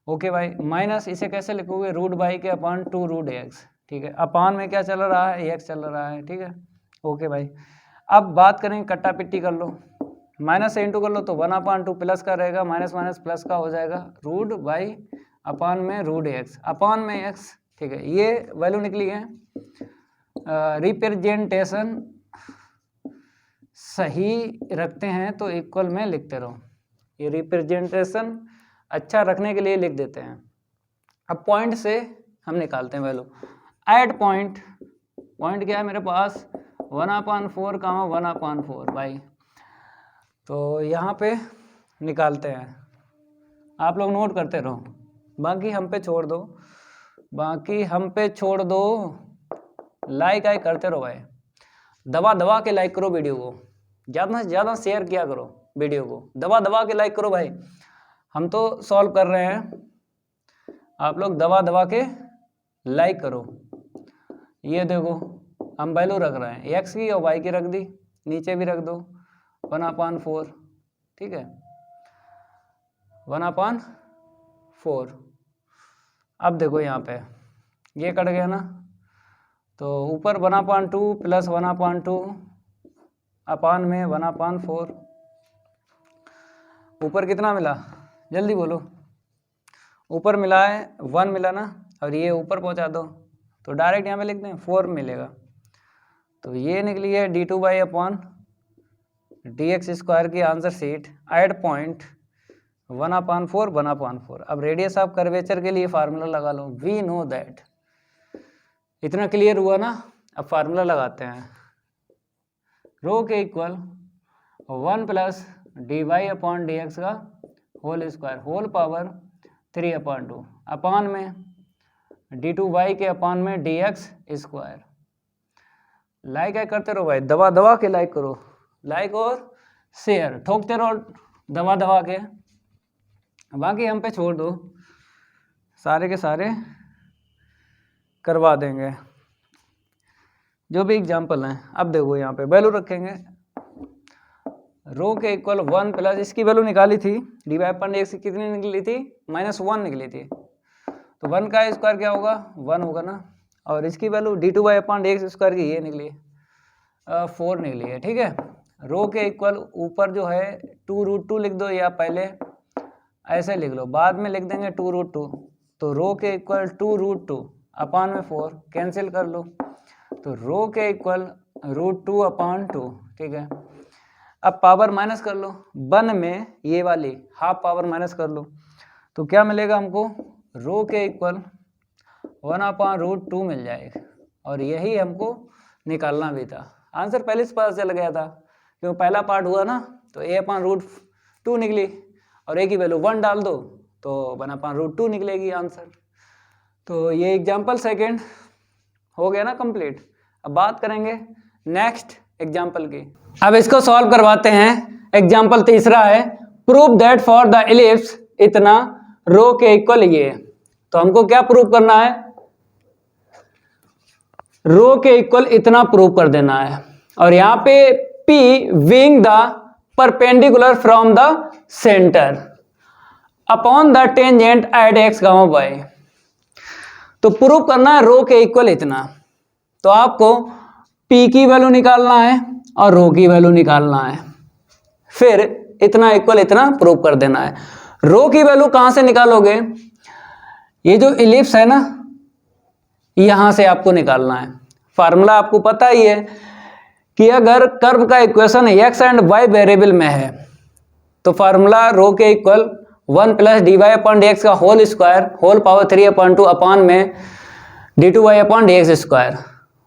ओके भाई, माइनस इसे कैसे लिखोगे रूट वाई के अपान 2 रूट एक्स। ठीक है, अपान में क्या चल रहा है, एक्स चल रहा है। ठीक है, ओके भाई, अब बात करेंगे कट्टा पिट्टी कर लो, माइनस से इंटू कर लो तो 1/2 प्लस का रहेगा, माइनस माइनस प्लस का हो जाएगा, रूट वाई अपान में रूट एक्स अपान में एक्स। ठीक है, ये वैल्यू निकली है। रिप्रेजेंटेशन सही रखते हैं तो इक्वल में लिखते रहो, ये रिप्रेजेंटेशन अच्छा रखने के लिए लिख देते हैं। अब पॉइंट से हम निकालते हैं वैल्यू, ऐड पॉइंट, पॉइंट क्या है मेरे पास 1/4 1/4 भाई, तो यहाँ पे निकालते हैं, आप लोग नोट करते रहो, बाकी हम पे छोड़ दो, बाकी हम पे छोड़ दो, लाइक आई करते रहो भाई, दबा दबा के लाइक करो वीडियो को, ज़्यादा से ज़्यादा शेयर किया करो वीडियो को, दबा दबा के लाइक करो भाई, हम तो सॉल्व कर रहे हैं, आप लोग दबा दबा के लाइक करो। ये देखो हम वैल्यू रख रहे हैं एक्स की और वाई की रख दी, नीचे भी रख दो 1/4। ठीक है, 1/4। अब देखो यहाँ पे ये कट गया ना, तो ऊपर 1/2 प्लस 1/2 अपान में 1/4, ऊपर कितना मिला जल्दी बोलो, ऊपर मिला है 1 मिला ना, और ये ऊपर पहुँचा दो तो डायरेक्ट यहाँ पे लिखते हैं 4 मिलेगा, तो ये निकली है d2/अपॉन dx स्क्वायर की आंसर शीट, ऐड पॉइंट 1/4 1/4। अब रेडियस ऑफ कर्वेचर के लिए फार्मूला लगा लो, वी नो दैट, इतना क्लियर हुआ ना। अब फार्मूला लगाते हैं, रो के इक्वल 1 प्लस dy/dx का होल स्क्वायर होल पावर 3/2 अपान में d2y के अपान में dx स्क्वायर। लाइक है करते रहो भाई, दबा दबा के लाइक करो, लाइक और शेयर ठोकते रहो दबा दबा के, बाकी हम पे छोड़ दो, सारे के सारे करवा देंगे जो भी एग्जाम्पल हैं। अब देखो यहाँ पे वैल्यू रखेंगे, रो के इक्वल 1 प्लस, इसकी वैल्यू निकाली थी dy/dx की, कितनी निकली थी -1 निकली थी, तो 1 का स्क्वायर क्या होगा 1 होगा ना, और इसकी वैल्यू d2/dx स्क्वायर की ये निकली 4 निकली है। ठीक है, रो के इक्वल ऊपर जो है 2√2 लिख दो, या पहले ऐसे लिख लो, बाद में लिख देंगे 2√2, तो रो के इक्वल 2√2 अपान में 4 कैंसिल कर लो, तो रो के इक्वल √2/2। ठीक है, अब पावर माइनस कर लो, 1 में ये वाली हाफ पावर माइनस कर लो, तो क्या मिलेगा हमको, रो के इक्वल 1/√2 मिल जाएगा, और यही हमको निकालना भी था। आंसर पहले से पता चल गया था, क्योंकि पहला पार्ट हुआ ना, तो a/√2 निकली, और a की वैल्यू 1 डाल दो तो 1/√2 निकलेगी आंसर। तो ये एग्जाम्पल सेकेंड हो गया ना कंप्लीट। अब बात करेंगे नेक्स्ट एग्जाम्पल की, अब इसको सॉल्व करवाते हैं। एग्जाम्पल तीसरा है, prove that for the ellipse इतना रो के इक्वल ये, तो हमको क्या प्रूव करना है, रो के इक्वल इतना प्रूव कर देना है, और यहाँ पे P being the perpendicular from the centre upon the tangent at x, y, तो प्रूव करना है रो के इक्वल इतना, तो आपको P की वैल्यू निकालना है और रो की वैल्यू निकालना है, फिर इतना इक्वल इतना प्रूव कर देना है। रो की वैल्यू कहां से निकालोगे, ये जो इलिप्स है ना यहां से आपको निकालना है। फार्मूला आपको पता ही है कि अगर कर्व का equation x and y variable में है, तो फार्मूला रो के इक्वल 1 प्लस dy/dx का होल स्क्वायर होल पावर 3/2 अपान में d2y/dx स्क्वायर,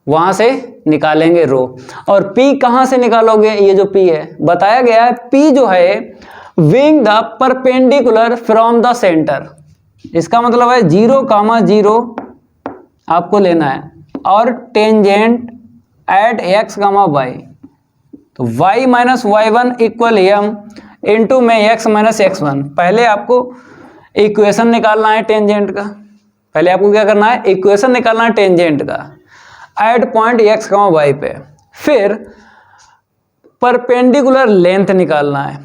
वहां से निकालेंगे रो। और P कहां से निकालोगे, ये जो P है बताया गया है, P जो है being the perpendicular from the centre, इसका मतलब है 0,0 आपको लेना है और टेंजेंट एट x, y। तो y minus y1 equal m into में x माइनस x1। पहले आपको इक्वेशन निकालना है टेंजेंट का। पहले आपको क्या करना है, इक्वेशन निकालना है टेंजेंट का एट पॉइंट x, y पे। फिर परपेंडिकुलर लेंथ निकालना है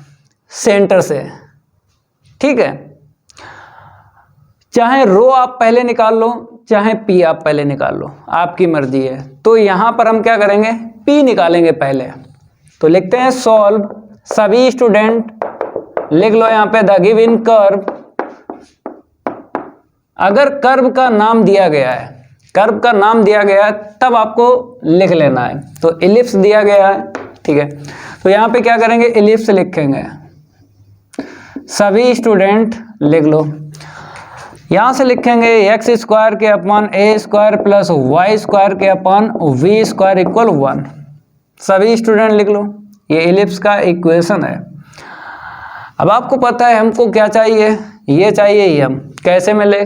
सेंटर से, ठीक है। चाहे रो आप पहले निकाल लो, चाहे पी आप पहले निकाल लो, आपकी मर्जी है। तो यहां पर हम क्या करेंगे, पी निकालेंगे पहले। तो लिखते हैं सॉल्व, सभी स्टूडेंट लिख लो यहां पे द गिवन कर्व। अगर कर्व का नाम दिया गया है, कर्व का नाम दिया गया है तब आपको लिख लेना है। तो इलिप्स दिया गया है, ठीक है। तो यहां पे क्या करेंगे, इलिप्स लिखेंगे। सभी स्टूडेंट लिख लो, यहां से लिखेंगे एक्स स्क्वायर के अपॉन ए स्क्वायर प्लस वाई स्क्वायर के अपॉन वी स्क्वायर इक्वल 1। सभी स्टूडेंट लिख लो, ये इलिप्स का इक्वेशन है। अब आपको पता है हमको क्या चाहिए, ये चाहिए m। कैसे मिले,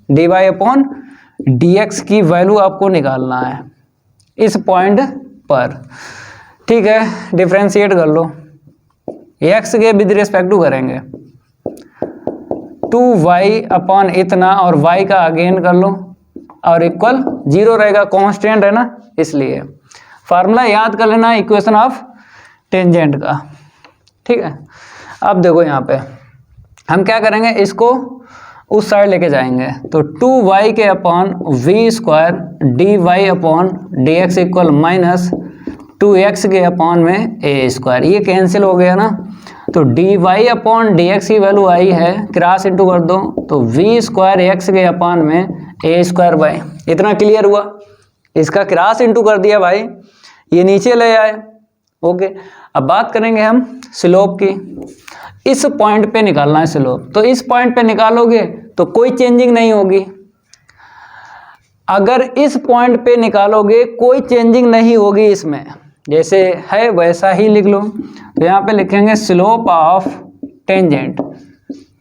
dy अपॉन dx की वैल्यू आपको निकालना है इस पॉइंट पर, ठीक है। डिफरेंशिएट कर लो, x के विद रिस्पेक्ट टू करेंगे 2y अपॉन इतना और y का अगेन कर लो और इक्वल 0 रहेगा, कांस्टेंट है ना, इसलिए फार्मूला याद कर लेना इक्वेशन ऑफ टेंजेंट का, ठीक है। अब देखो यहाँ पे हम क्या करेंगे, इसको उस साइड लेके जाएंगे। तो 2y के upon b square d y upon d x equal minus 2x के अपॉन में ए स्क्वायर, ये कैंसिल हो गया ना। तो d y upon d x की वैल्यू आई है, क्रॉस इंटू कर दो तो वी स्क्वायर एक्स के अपॉन में ए स्क्वायर वाई। इतना क्लियर हुआ, इसका क्रॉस इंटू कर दिया भाई, ये नीचे ले आए, ओके। अब बात करेंगे हम स्लोप की। इस पॉइंट पे निकालना है स्लोप, तो इस पॉइंट पे निकालोगे तो कोई चेंजिंग नहीं होगी। अगर इस पॉइंट पे निकालोगे कोई चेंजिंग नहीं होगी, इसमें जैसे है वैसा ही लिख लो। तो यहाँ पे लिखेंगे slope of tangent,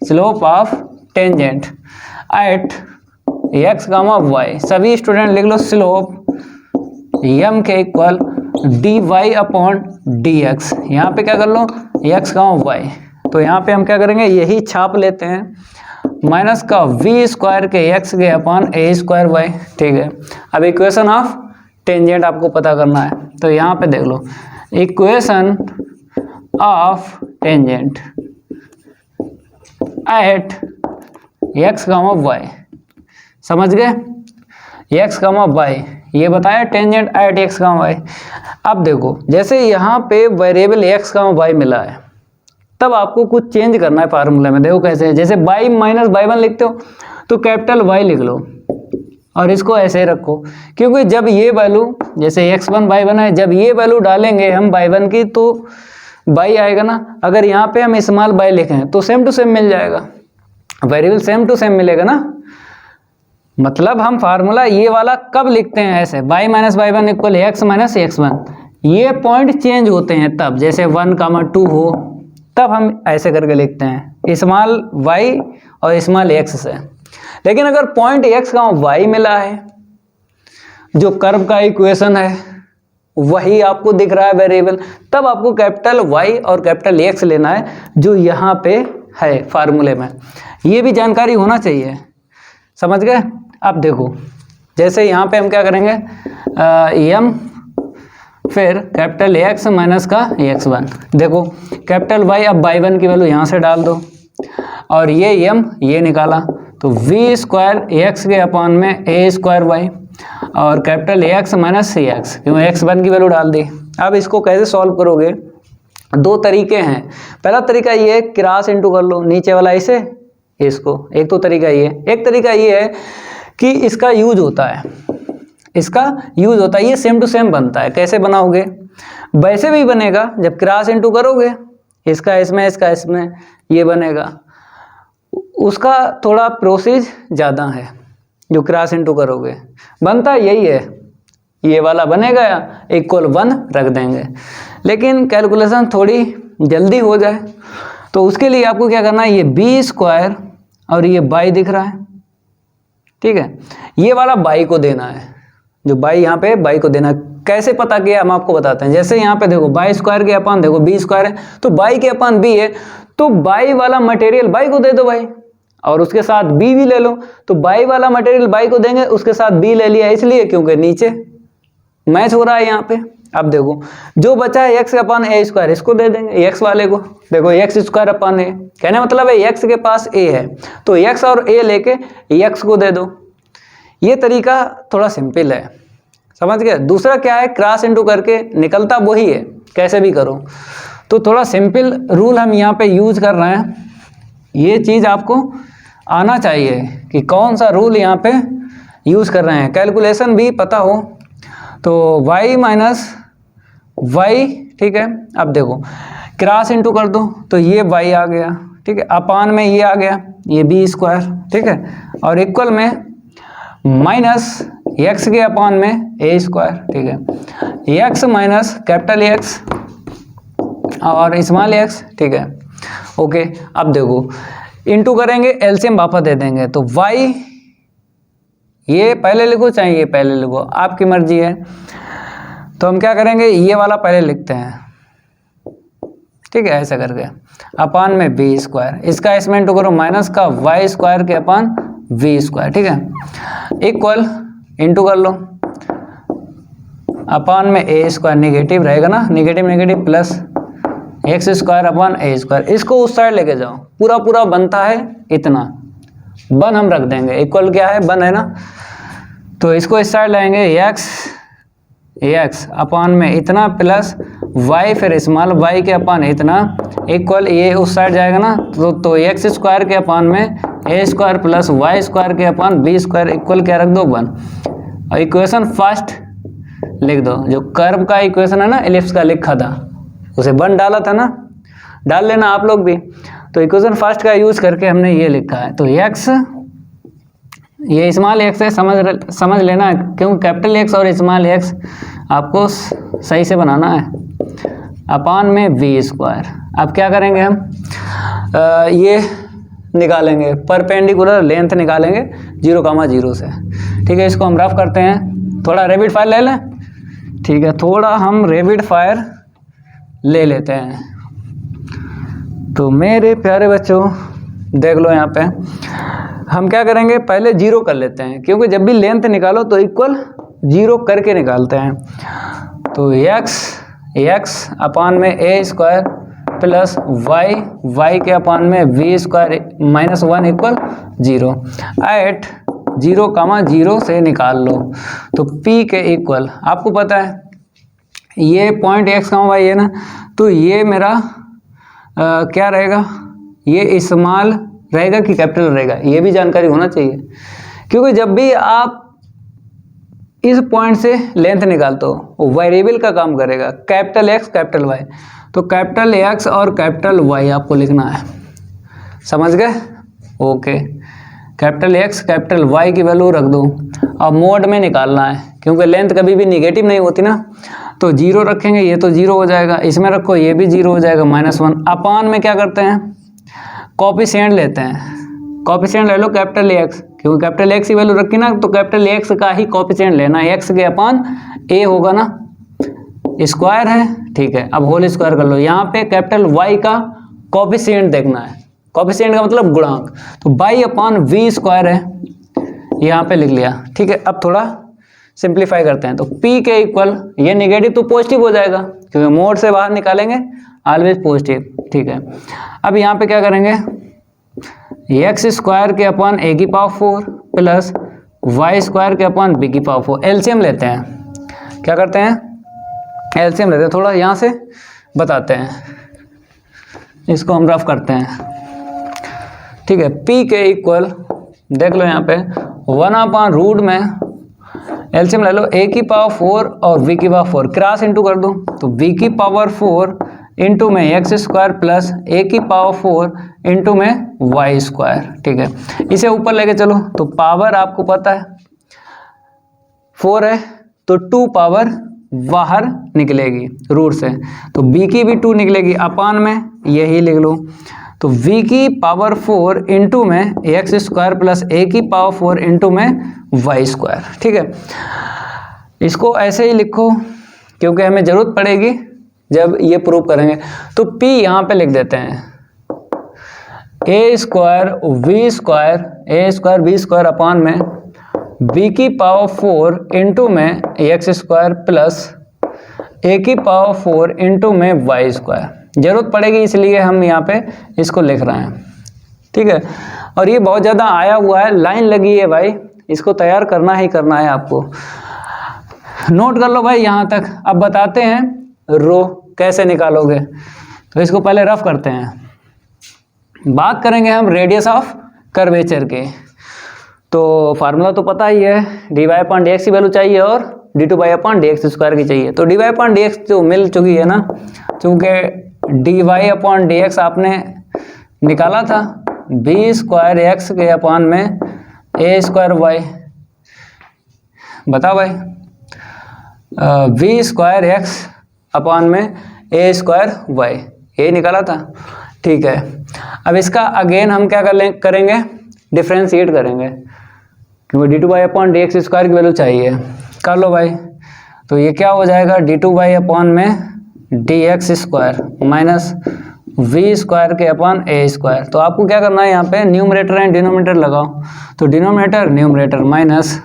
slope of tangent at x, y। सभी स्टूडेंट लिख लो स्लोप m के इक्वल d y upon d x. यहाँ पे क्या कर लो x, y। तो यहाँ पे हम क्या करेंगे, यही छाप लेते हैं, माइनस का v स्क्वायर के x के अपॉन ए स्क्वायर y, ठीक है। अब इक्वेशन ऑफ टेंजेंट आपको पता करना है, तो यहाँ पे देख लो equation of tangent at x, y। समझ गए, x, y ये बताया टेंजेंट एट x, y। अब देखो जैसे यहाँ पे वेरिएबल x, y मिला है, तब आपको कुछ चेंज करना है फार्मूला में। देखो कैसे है, जैसे y माइनस y1 लिखते हो तो कैपिटल Y लिख लो और इसको ऐसे रखो, क्योंकि जब ये वैल्यू जैसे x1 y1 है, जब ये वैल्यू डालेंगे हम y1 की तो y आएगा ना। अगर यहाँ पे हम स्मॉल y लिखें तो सेम टू सेम मिल जाएगा, वेरिएबल सेम टू सेम मिलेगा ना। मतलब हम फार्मूला ये वाला कब लिखते हैं ऐसे, y minus y1 equal x minus x1। ये पॉइंट चेंज होते हैं तब, जैसे 1, 2 हो तब हम ऐसे करके लिखते हैं स्मॉल y और स्मॉल x से। लेकिन अगर पॉइंट x, y मिला है, जो कर्व का इक्वेशन है वही आपको दिख रहा है वेरिएबल, तब आपको कैपिटल Y और कैपिटल X लेना है, जो यहाँ पे है फार्मूले में। ये भी जानकारी होना चाहिए, समझ गए। अब देखो जैसे यहाँ पे हम क्या करेंगे, m फिर कैपिटल X माइनस का x1। देखो कैपिटल Y, अब y1 की वैल्यू यहाँ से डाल दो और ये m ये निकाला, तो v स्क्वायर x के अपॉन में a स्क्वायर y और कैपिटल x माइनस x, क्यों x1 की वैल्यू डाल दी। अब इसको कैसे सॉल्व करोगे, दो तरीके हैं। पहला तरीका ये है क्रॉस इंटू कर लो, नीचे वाला इसे इसको, एक तो तरीका ये। एक तरीका ये है कि इसका यूज होता है, इसका यूज होता है, ये सेम टू सेम बनता है। कैसे बनाओगे, वैसे भी बनेगा जब क्रॉस इंटू करोगे, इसका इसमें इसका इसमें ये बनेगा। उसका थोड़ा प्रोसेस ज़्यादा है, जो क्रॉस इंटू करोगे बनता यही है, ये वाला बनेगा इक्वल 1 रख देंगे। लेकिन कैलकुलेशन थोड़ी जल्दी हो जाए तो उसके लिए आपको क्या करना है, ये b स्क्वायर और ये बाई दिख रहा है, ठीक है। ये वाला बाई को देना है, जो बाई यहाँ पे बाई को देना है। कैसे पता किया हम आपको बताते हैं। जैसे यहाँ पे देखो बाई स्क्वायर के अपान देखो बी स्क्वायर है, तो बाई के अपान बी है, तो बाई वाला मटेरियल बाई को दे दो भाई, और उसके साथ बी भी ले लो। तो बाई वाला मटेरियल बाई को देंगे, उसके साथ बी ले लिया इसलिए क्योंकि नीचे मैच हो रहा है यहाँ पे। अब देखो जो बचा है एक्स अपान ए स्क्वायर, इसको दे देंगे एक्स वाले को। देखो एक्स स्क्वायर अपान ए, कहने मतलब है एक्स के पास ए है, तो एक्स और ए लेके एक्स को दे दो। ये तरीका थोड़ा सिंपल है, समझ गए। दूसरा क्या है, क्रॉस इंटू करके निकलता वही है, कैसे भी करो। तो थोड़ा सिंपल रूल हम यहाँ पे यूज कर रहे हैं, ये चीज़ आपको आना चाहिए कि कौन सा रूल यहाँ पे यूज कर रहे हैं। कैलकुलेशन भी पता हो तो y माइनस वाई, ठीक है। अब देखो क्रॉस इंटू कर दो तो ये y आ गया, ठीक है, अपान में ये आ गया, ये बी स्क्वायर, ठीक है, और इक्वल में माइनस एक्स के अपान में ए स्क्वायर, ठीक है, एक्स माइनस कैपिटल एक्स और स्मॉल एक्स, ठीक है, ओके। अब देखो इंटू करेंगे, एलसीएम वापस दे देंगे, तो y ये पहले लिखो चाहे ये पहले लिखो, आपकी मर्जी है। तो हम क्या करेंगे, ये वाला पहले लिखते हैं, ठीक है, ऐसा करके अपान में बी स्क्वायर, इसका इसमें इंटू करो माइनस का वाई स्क्वायर के अपान वी स्क्वायर, ठीक है, इक्वल इंटू कर लो अपान में ए स्क्वायर, निगेटिव रहेगा ना, negative negative plus x square upon a square. इसको उस साइड लेके जाओ, पूरा पूरा बनता है इतना, वन हम रख देंगे, इक्वल क्या है वन है ना, तो इसको इस साइड लाएंगे एक्स अपान में इतना प्लस वाई, फिर स्मॉल वाई के अपान इतना, इक्वल ये उस साइड जाएगा ना, तो एक्स स्क्वायर के अपान में a square plus y square के अपान बी स्क्वायर, इक्वल क्या रख दो वन। और इक्वेशन फर्स्ट लिख दो, जो कर्व का इक्वेशन है ना एलिप्स का लिखा था उसे वन डाला था ना, डाल लेना आप लोग भी। तो इक्वेशन फर्स्ट का यूज करके हमने ये लिखा है, तो एक्स ये स्मॉल एक्स है, समझ लेना, क्योंकि कैपिटल एक्स और स्मॉल एक्स आपको सही से बनाना है, अपान में वी स्क्वायर। अब क्या करेंगे हम, ये निकालेंगे परपेंडिकुलर लेंथ निकालेंगे 0,0 से, ठीक है। इसको हम रफ करते हैं, थोड़ा रेविड फायर ले लें, ठीक है, थोड़ा हम रेविड फायर ले लेते हैं। तो मेरे प्यारे बच्चों देख लो, यहाँ पे हम क्या करेंगे, पहले 0 कर लेते हैं, क्योंकि जब भी लेंथ निकालो तो इक्वल 0 करके निकालते हैं। तो एक्स अपान में ए स्क्वायर प्लस वाई के अपान में b square minus 1 equal 0, at 0,0 से निकाल लो। तो p के इक्वल आपको पता है ये पॉइंट x, y है ना, तो ये मेरा क्या रहेगा, ये स्मॉल रहेगा कि कैपिटल रहेगा, ये भी जानकारी होना चाहिए, क्योंकि जब भी आप इस पॉइंट से लेंथ निकालते हो वो वेरिएबल का काम करेगा, कैपिटल एक्स कैपिटल वाई, तो कैपिटल एक्स और कैपिटल वाई आपको लिखना है, समझ गए, okay. Capital x capital y की वैल्यू रख दो, अब मोड में निकालना है, क्योंकि लेंथ कभी भी निगेटिव नहीं होती ना, तो 0 रखेंगे, ये तो 0 हो जाएगा, इसमें रखो ये भी 0 हो जाएगा, -1 अपान में क्या करते हैं, कॉफिशिएंट लेते हैं, कॉफिशिएंट ले लो कैपिटल एक्स, क्योंकि कैपिटल एक्स की वैल्यू रखी ना, तो कैपिटल एक्स का ही कॉफिशिएंट लेना, एक्स के अपान ए होगा ना, स्क्वायर है, ठीक है। अब होल स्क्वायर कर लो, यहाँ पे कैपिटल वाई का कॉफिशिएंट देखना है, कॉफिशिएंट का मतलब गुणांक, तो वाई अपान वी स्क्वायर है, यहाँ पे लिख लिया, ठीक है। अब थोड़ा सिंप्लीफाई करते हैं, तो p के इक्वल, ये नेगेटिव तो पॉजिटिव हो जाएगा, क्योंकि मोड से बाहर निकालेंगे ऑलवेज पॉजिटिव, ठीक है। अब यहाँ पे क्या करेंगे, एक्स स्क्वायर के अपान ए की पावर 4 प्लस वाई स्क्वायर के अपान बी की पावर 4, एलसीएम लेते हैं, क्या करते हैं, एलसीएम लेते हैं, थोड़ा यहाँ से बताते हैं, इसको हम रफ करते हैं, ठीक है। p के इक्वल देख लो यहाँ पे 1/रूट में एलसीएम ले लो, a की पावर 4 और v की पावर 4, क्रॉस इंटू कर दो, तो v की पावर 4 इंटू में एक्स स्क्वायर प्लस a की पावर 4 इंटू में वाई स्क्वायर, ठीक है। इसे ऊपर लेके चलो, तो पावर आपको पता है 4 है, तो 2 पावर बाहर निकलेगी रूट से, तो b की भी 2 निकलेगी, अपान में यही लिख लो, तो v की पावर 4 इंटू में एक्स स्क्वायर प्लस a की पावर 4 इंटू में वाई स्क्वायर। ठीक है, इसको ऐसे ही लिखो क्योंकि हमें ज़रूरत पड़ेगी जब ये प्रूव करेंगे। तो p यहाँ पे लिख देते हैं a square v square upon में b की पावर 4 इंटू में एक्स स्क्वायर प्लस a की पावर 4 इंटू में वाई स्क्वायर। ज़रूरत पड़ेगी इसलिए हम यहाँ पे इसको लिख रहे हैं। ठीक है, और ये बहुत ज़्यादा आया हुआ है, लाइन लगी है भाई, इसको तैयार करना ही करना है आपको। नोट कर लो भाई यहाँ तक। अब बताते हैं रो कैसे निकालोगे। तो इसको पहले रफ करते हैं। बात करेंगे हम रेडियस ऑफ कर्वेचर की। तो फार्मूला तो पता ही है, dy अपॉन dx की वैल्यू चाहिए और d2 अपॉन dx स्क्वायर की चाहिए। तो dy अपॉन dx जो मिल चुकी है ना, चूँकि dy अपॉन dx आपने निकाला था b स्क्वायर x के अपॉन में a स्क्वायर y। बताओ भाई, v स्क्वायर x अपॉन में a स्क्वायर y, ये निकाला था। ठीक है, अब इसका अगेन हम क्या करेंगे, डिफ्रेंशिएट करेंगे क्योंकि d2 अपॉन dx स्क्वायर की वैल्यू चाहिए। कर लो भाई, तो ये क्या हो जाएगा, d2 अपॉन में dx square minus v square के अपॉन a स्क्वायर। तो आपको क्या करना है, यहाँ पे न्यूमरेटर एंड डिनोमिनेटर लगाओ। तो डिनोमिनेटर न्यूमरेटर माइनस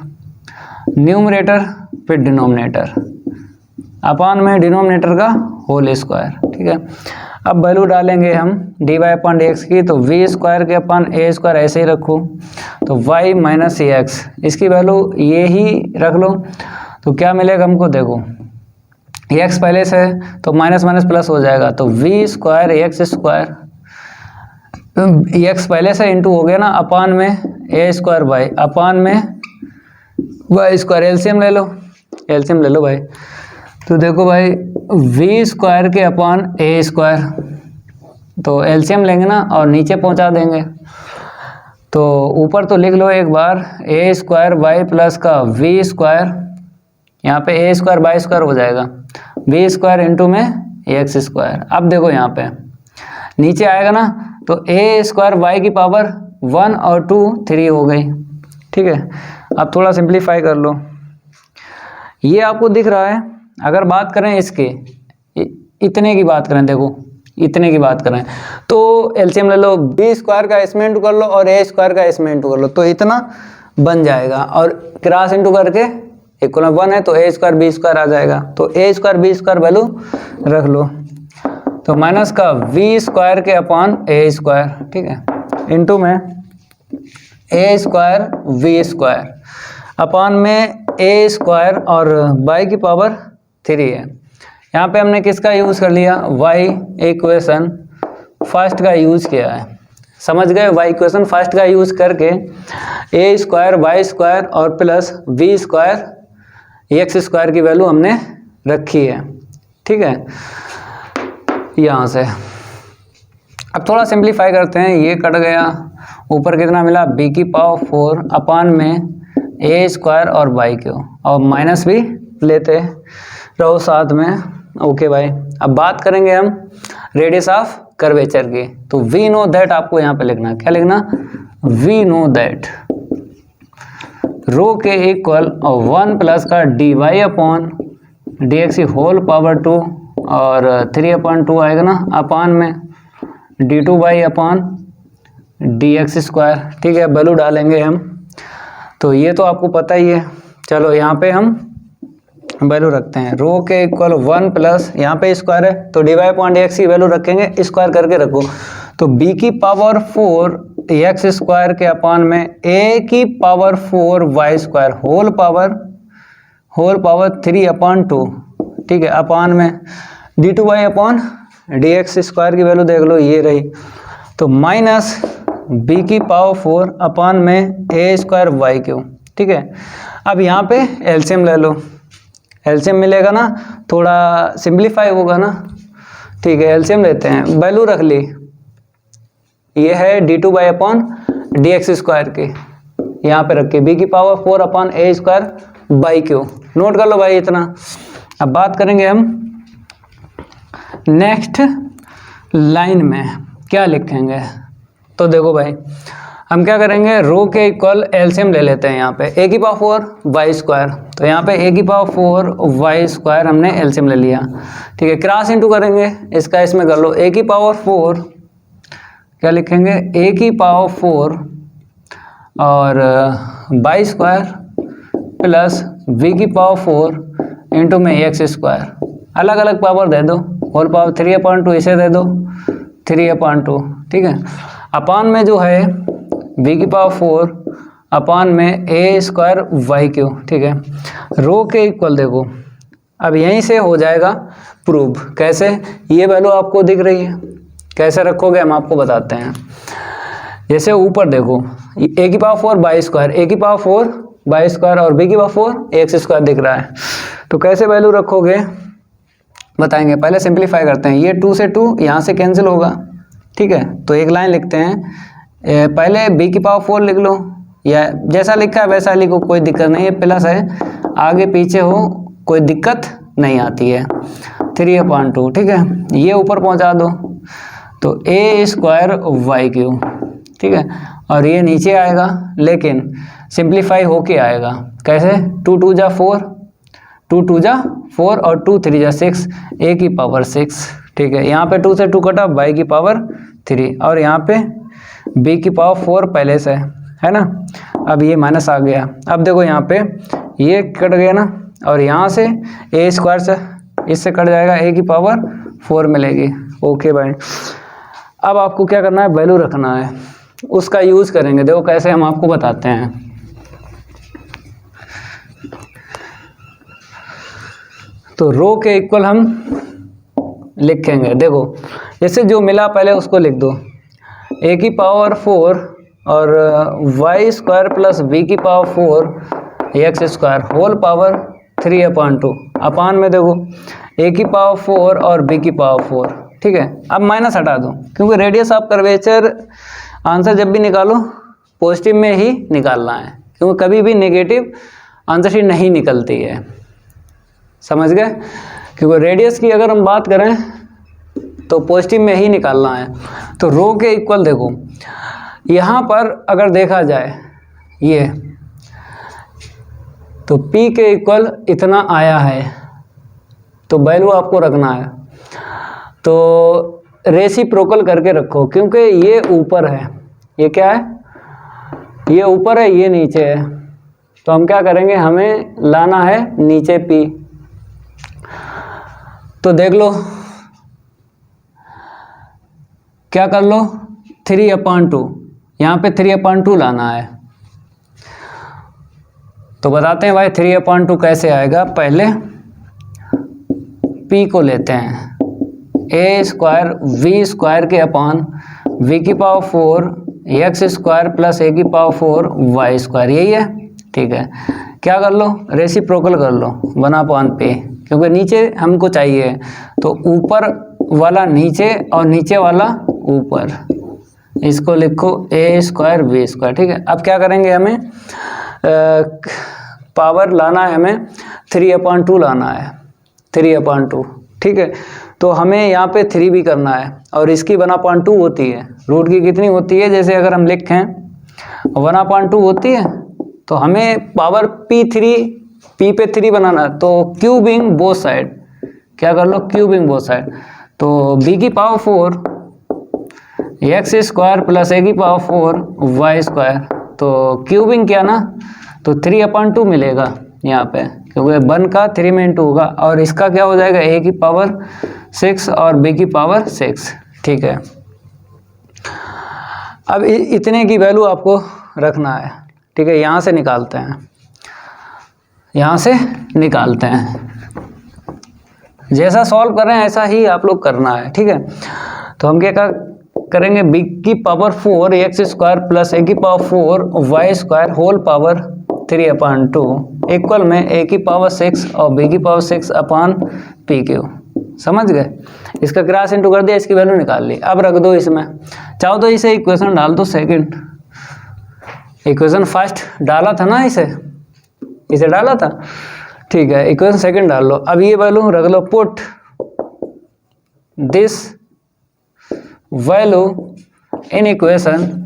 न्यूमरेटर फिर डिनोमिनेटर अपॉन में डिनोमिनेटर का होल स्क्वायर। ठीक है, अब वैल्यू डालेंगे हम dy अपॉन dx की। तो v स्क्वायर के अपॉन a स्क्वायर ऐसे ही रखो, तो y माइनस एक्स, इसकी वैल्यू ये ही रख लो। तो क्या मिलेगा हमको, देखो x पहले से है तो माइनस माइनस प्लस हो जाएगा। तो v square x square, x पहले से इंटू हो गया ना, अपॉन में a स्क्वायर y अपॉन में y स्क्वायर। एलसीएम ले लो, एलसीएम ले लो भाई। तो देखो भाई v स्क्वायर के अपॉन a स्क्वायर, तो एलसीएम लेंगे ना और नीचे पहुंचा देंगे। तो ऊपर तो लिख लो एक बार, a स्क्वायर y प्लस का v स्क्वायर, यहाँ पे a स्क्वायर y स्क्वायर हो जाएगा, v स्क्वायर इंटू में x स्क्वायर। अब देखो यहाँ पे नीचे आएगा ना, तो a स्क्वायर y की पावर 1 और 2 3 हो गई। ठीक है, अब थोड़ा सिंप्लीफाई कर लो। ये आपको दिख रहा है। अगर बात करें इसके इतने की बात करें, देखो इतने की बात करें तो एलसीएम ले लो, b स्क्वायर का इसमें इंटू कर लो और a स्क्वायर का इसमें इंटू कर लो, तो इतना बन जाएगा। और क्रॉस इंटू करके इक्वल 1 है तो a स्क्वायर b स्क्वायर आ जाएगा। तो a square b square value रख लो। तो माइनस का v स्क्वायर के अपॉन a स्क्वायर, ठीक है, इंटू में a square v square upon में a स्क्वायर और y की पावर 3 है। यहाँ पे हमने किसका यूज़ कर लिया, y इक्वेशन फर्स्ट का यूज़ किया है। समझ गए, y इक्वेशन फर्स्ट का यूज़ करके a स्क्वायर y स्क्वायर और plus v square x square की वैल्यू हमने रखी है। ठीक है, यहाँ से अब थोड़ा सिंप्लीफाई करते हैं। ये कट गया, ऊपर कितना मिला, b की पावर 4 अपान में a स्क्वायर और y क्यों, और माइनस भी लेते रहो साथ में। ओके भाई, अब बात करेंगे हम रेडियस ऑफ कर्वेचर की। तो वी नो दैट आपको यहाँ पे लिखना, क्या लिखना, वी नो दैट रो के इक्वल 1 प्लस का d y upon d x की होल पावर 2 और 3/2 आएगा ना, अपान में d2 y upon d x square. ठीक है, वैल्यू डालेंगे हम, तो ये तो आपको पता ही है। चलो यहाँ पे हम वैल्यू रखते हैं, रो के इक्वल 1 प्लस, यहाँ पे स्क्वायर है तो d y upon d x की वैल्यू रखेंगे, स्क्वायर करके रखो। तो b की पावर 4 एक्स स्क्वायर के अपॉन में a की power 4 y square whole power 3/2, ठीक है, अपॉन में d2 y upon d x square की वैल्यू देख लो, ये रही। तो माइनस b की पावर 4 अपॉन में a स्क्वायर वाई क्यू। ठीक है, अब यहाँ पे एलसीएम ले लो, एलसीएम मिलेगा ना, थोड़ा सिंप्लीफाई होगा ना। ठीक है, एलसीएम लेते हैं, वैल्यू रख ली, ये है d2 y upon d x square की, यहाँ पे रख के b की power 4 upon a square by Q. Note कर लो भाई इतना। अब बात करेंगे हम नेक्स्ट लाइन में। क्या लिखेंगे? तो देखो भाई, हम क्या करेंगे, रो के इक्वल एलसीएम ले लेते हैं यहाँ पे, a की पावर 4 वाई स्क्वायर, तो यहाँ पे a की पावर 4 वाई स्क्वायर हमने एलसीएम ले लिया, ठीक है। क्रॉस इंटू करेंगे इसका, इसमें कर लो, a की पावर 4 क्या लिखेंगे, a की पावर 4 और वाई स्क्वायर प्लस v की पावर 4 इंटू में एक्स स्क्वायर, अलग अलग पावर दे दो, होल पावर 3/2 इसे दे दो 3/2, ठीक है। अपान में जो है v की पावर 4 अपान में a स्क्वायर वाई क्यू, ठीक है। रो के इक्वल देखो, अब यहीं से हो जाएगा प्रूव। कैसे? ये वैल्यू आपको दिख रही है, कैसे रखोगे हम आपको बताते हैं। जैसे ऊपर देखो, a की पावर 4 वाई स्क्वायर, a की पावर 4 वाई स्क्वायर और b की पावर 4 एक्स स्क्वायर दिख रहा है, तो कैसे वैल्यू रखोगे बताएंगे। पहले सिंप्लीफाई करते हैं, ये 2 से 2 यहाँ से कैंसिल होगा, ठीक है। तो एक लाइन लिखते हैं, पहले b की पावर 4 लिख लो, या जैसा लिखा है वैसा लिखो, कोई दिक्कत नहीं है, प्लस है, आगे पीछे हो कोई दिक्कत नहीं आती है, 3/2, ठीक है। ये ऊपर पहुंचा दो, तो a स्क्वायर वाई क्यू, ठीक है, और ये नीचे आएगा, लेकिन सिंप्लीफाई होके आएगा। कैसे? 2 2 जा 4, 2 2 जा 4 और 2 3 जा 6, a की पावर 6, ठीक है। यहाँ पे 2 से 2 कटा, y की पावर 3, और यहाँ पे b की पावर 4 पहले से है ना। अब ये माइनस आ गया, अब देखो यहाँ पे ये कट गया ना, और यहाँ से a स्क्वायर से इससे कट जाएगा, a की पावर 4 मिलेगी। ओके भाई, अब आपको क्या करना है, वैल्यू रखना है, उसका यूज़ करेंगे। देखो कैसे हम आपको बताते हैं। तो रो के इक्वल हम लिखेंगे, देखो जैसे जो मिला पहले उसको लिख दो, a की पावर 4 और वाई स्क्वायर प्लस v की power 4 x square whole power 3/2, अपान में देखो a की पावर 4 और b की पावर 4, ठीक है। अब माइनस हटा दो, क्योंकि रेडियस ऑफ कर्वेचर आंसर जब भी निकालो पॉजिटिव में ही निकालना है, क्योंकि कभी भी नेगेटिव आंसर शीट नहीं निकलती है, समझ गए। क्योंकि रेडियस की अगर हम बात करें तो पॉजिटिव में ही निकालना है। तो रो के इक्वल देखो, यहाँ पर अगर देखा जाए ये, तो p के इक्वल इतना आया है, तो वैल्यू आपको रखना है, तो रेसिप्रोकल करके रखो, क्योंकि ये ऊपर है, ये क्या है, ये ऊपर है, ये नीचे है, तो हम क्या करेंगे, हमें लाना है नीचे p। तो देख लो, क्या कर लो, 3/2, यहाँ पे 3/2 लाना है। तो बताते हैं भाई 3/2 कैसे आएगा। पहले p को लेते हैं, a स्क्वायर v स्क्वायर के अपान v की power 4 x square plus a की पावर 4 वाई स्क्वायर, यही है, ठीक है। क्या कर लो, रेसिप्रोकल कर लो 1/p, क्योंकि नीचे हमको चाहिए, तो ऊपर वाला नीचे और नीचे वाला ऊपर, इसको लिखो a स्क्वायर v स्क्वायर, ठीक है। अब क्या करेंगे, हमें पावर लाना है, हमें 3/2 लाना है, 3/2, ठीक है। तो हमें यहाँ पे 3 भी करना है, और इसकी 1/2 होती है, रूट की कितनी होती है, जैसे अगर हम लिखें 1/2 होती है, तो हमें पावर p पे 3 बनाना है, तो क्यूबिंग बोथ साइड, क्या कर लो, क्यूबिंग बोथ साइड, तो b की power 4 x square plus a की पावर 4 वाई स्क्वायर, तो क्यूबिंग क्या ना, तो 3/2 मिलेगा यहाँ पे, क्योंकि 1 का 3 में इंटू होगा, और इसका क्या हो जाएगा, a की पावर 6 और b की पावर 6, ठीक है। अब इतने की वैल्यू आपको रखना है, ठीक है। यहाँ से निकालते हैं, यहाँ से निकालते हैं, जैसा सॉल्व कर रहे हैं ऐसा ही आप लोग करना है, ठीक है। तो हम क्या करेंगे, b की power 4 x square plus a की power 4 y square whole power 3/2 equal में a की पावर 6 और b की पावर 6 अपान p क्यू, समझ गए। इसका क्रॉस इंटू कर दिया, इसकी वैल्यू निकाल ली। अब रख दो इसमें, चाहो तो इसे इक्वेशन डाल दो, सेकंड इक्वेशन फर्स्ट डाला था ना, इसे डाला था, ठीक है। इक्वेशन सेकंड डाल लो। अब ये वैल्यू रख लो, put this value in equation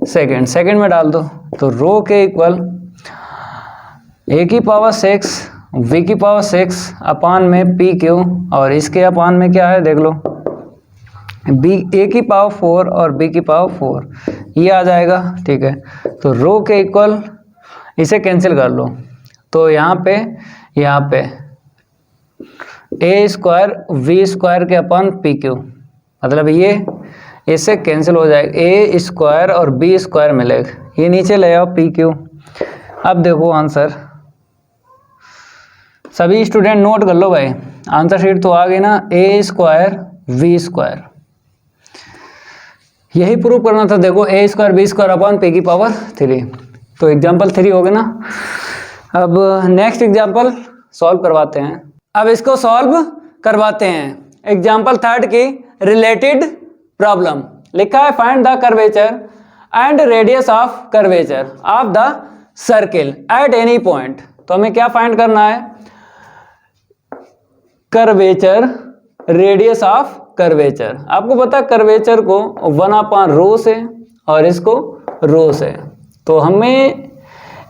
second में डाल दो। तो रो के इक्वल ए की पावर 6 वी की पावर 6 अपान में पी क्यू, और इसके अपान में क्या है देख लो, बी ए की पावर 4 और बी की पावर 4 ये आ जाएगा। ठीक है, तो रो के इक्वल इसे कैंसिल कर लो, तो यहाँ पे ए स्क्वायर वी स्क्वायर के अपन पी क्यू, मतलब ये इससे कैंसिल हो जाएगा, ए स्क्वायर और बी स्क्वायर मिलेगा, ये नीचे ले आओ पी क्यू। अब देखो आंसर, सभी स्टूडेंट नोट कर लो भाई, आंसर शीट तो आ गई ना, ए स्क्वायर वी स्क्वायर, यही प्रूव करना था। देखो a square b square upon p की पावर 3, तो एग्जाम्पल 3 हो गया ना। अब नेक्स्ट एग्जाम्पल सॉल्व करवाते हैं। अब इसको सॉल्व करवाते हैं। एग्जाम्पल 3 की रिलेटेड प्रॉब्लम लिखा है, find the curvature and radius of curvature of the circle eight any point. तो हमें क्या फाइंड करना है, कर्वेचर, रेडियस ऑफ कर्वेचर। आपको पता है कर्वेचर को 1/रो से और इसको रो से, तो हमें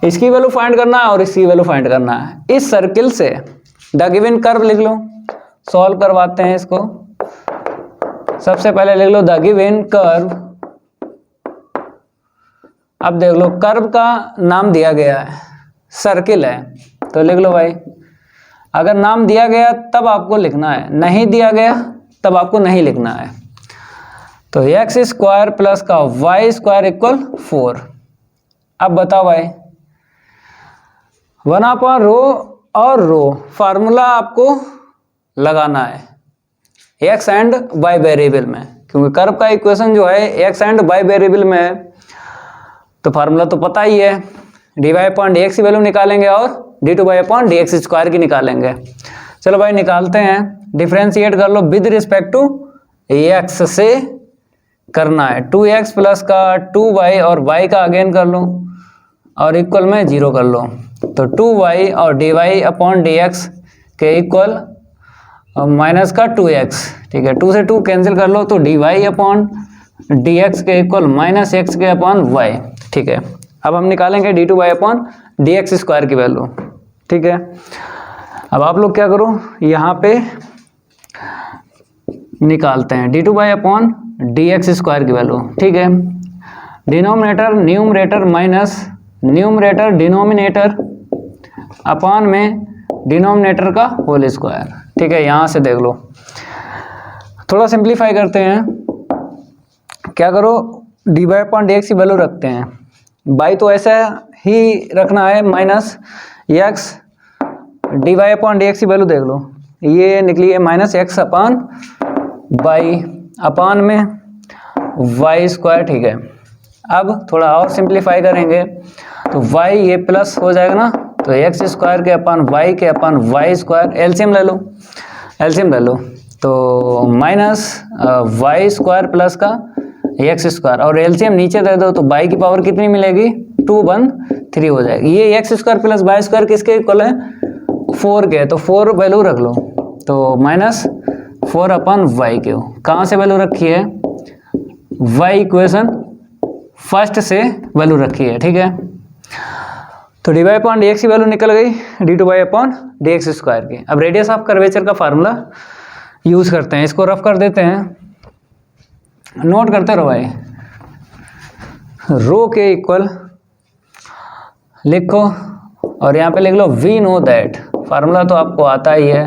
इसकी वैल्यू फाइंड करना है और इसकी वैल्यू फाइंड करना है। इस सर्किल से द गिवन कर्व लिख लो, सॉल्व करवाते हैं इसको। सबसे पहले लिख लो द गिवन कर्व। अब देख लो कर्व का नाम दिया गया है, सर्किल है, तो लिख लो भाई। अगर नाम दिया गया तब आपको लिखना है, नहीं दिया गया तब आपको नहीं लिखना है। तो एक्स स्क्वायर प्लस का वाई स्क्वायर इक्वल 4। अब बताओ भाई, 1/रो और रो फार्मूला आपको लगाना है एक्स एंड वाई वेरिएबल में, क्योंकि कर्व का इक्वेशन जो है एक्स एंड वाई वेरिएबल में है, तो फार्मूला तो पता ही है, dy अपॉन dx की वैल्यू निकालेंगे और d2y अपॉन dx स्क्वायर की निकालेंगे। चलो भाई निकालते हैं, डिफ्रेंशिएट कर लो विद रिस्पेक्ट टू x से करना है, 2x प्लस का 2y और y का अगेन कर लो और इक्वल में 0 कर लो। तो 2y और dy अपॉन dx के इक्वल माइनस का 2x, ठीक है, 2 से 2 कैंसिल कर लो, तो dy अपॉन dx के इक्वल माइनस x के अपॉन y। ठीक है, अब हम निकालेंगे d2y अपॉन dx स्क्वायर की वैल्यू। ठीक है, अब आप लोग क्या करो, यहाँ पे निकालते हैं d2y अपॉन dx स्क्वायर की वैल्यू। ठीक है, denominator numerator minus numerator denominator upon में डिनोमिनेटर का होल स्क्वायर। ठीक है, यहाँ से देख लो, थोड़ा सिंप्लीफाई करते हैं। क्या करो, dy अपॉन dx की वैल्यू रखते हैं, बाई तो ऐसा ही रखना है, minus x dy upon dx की वैल्यू देख लो, ये निकली है माइनस x अपॉन बाई अपान में y स्क्वायर। ठीक है, अब थोड़ा और सिंप्लीफाई करेंगे तो y ये प्लस हो जाएगा ना, तो x स्क्वायर के अपान y के अपान y स्क्वायर, एलसीएम ले लो, एलसीएम ले लो, तो माइनस y स्क्वायर प्लस का x स्क्वायर, और एलसीएम नीचे दे दो तो y की पावर कितनी मिलेगी, 213 हो जाएगी। ये x square plus y square किसके इक्वल है, 4 के, तो 4 वैल्यू रख लो, तो माइनस 4 अपन y क्यू। कहाँ से वैल्यू रखी है, y इक्वेशन फर्स्ट से वैल्यू रखी है। ठीक है, तो dy अपॉन dx की वैल्यू निकल गई d2y अपॉन dx स्क्वायर की। अब रेडियस ऑफ कर्वेचर का फार्मूला यूज करते हैं, इसको रफ कर देते हैं, नोट करते रहो भाई। रो के इक्वल लिखो और यहाँ पे लिख लो वी नो दैट, फार्मूला तो आपको आता ही है,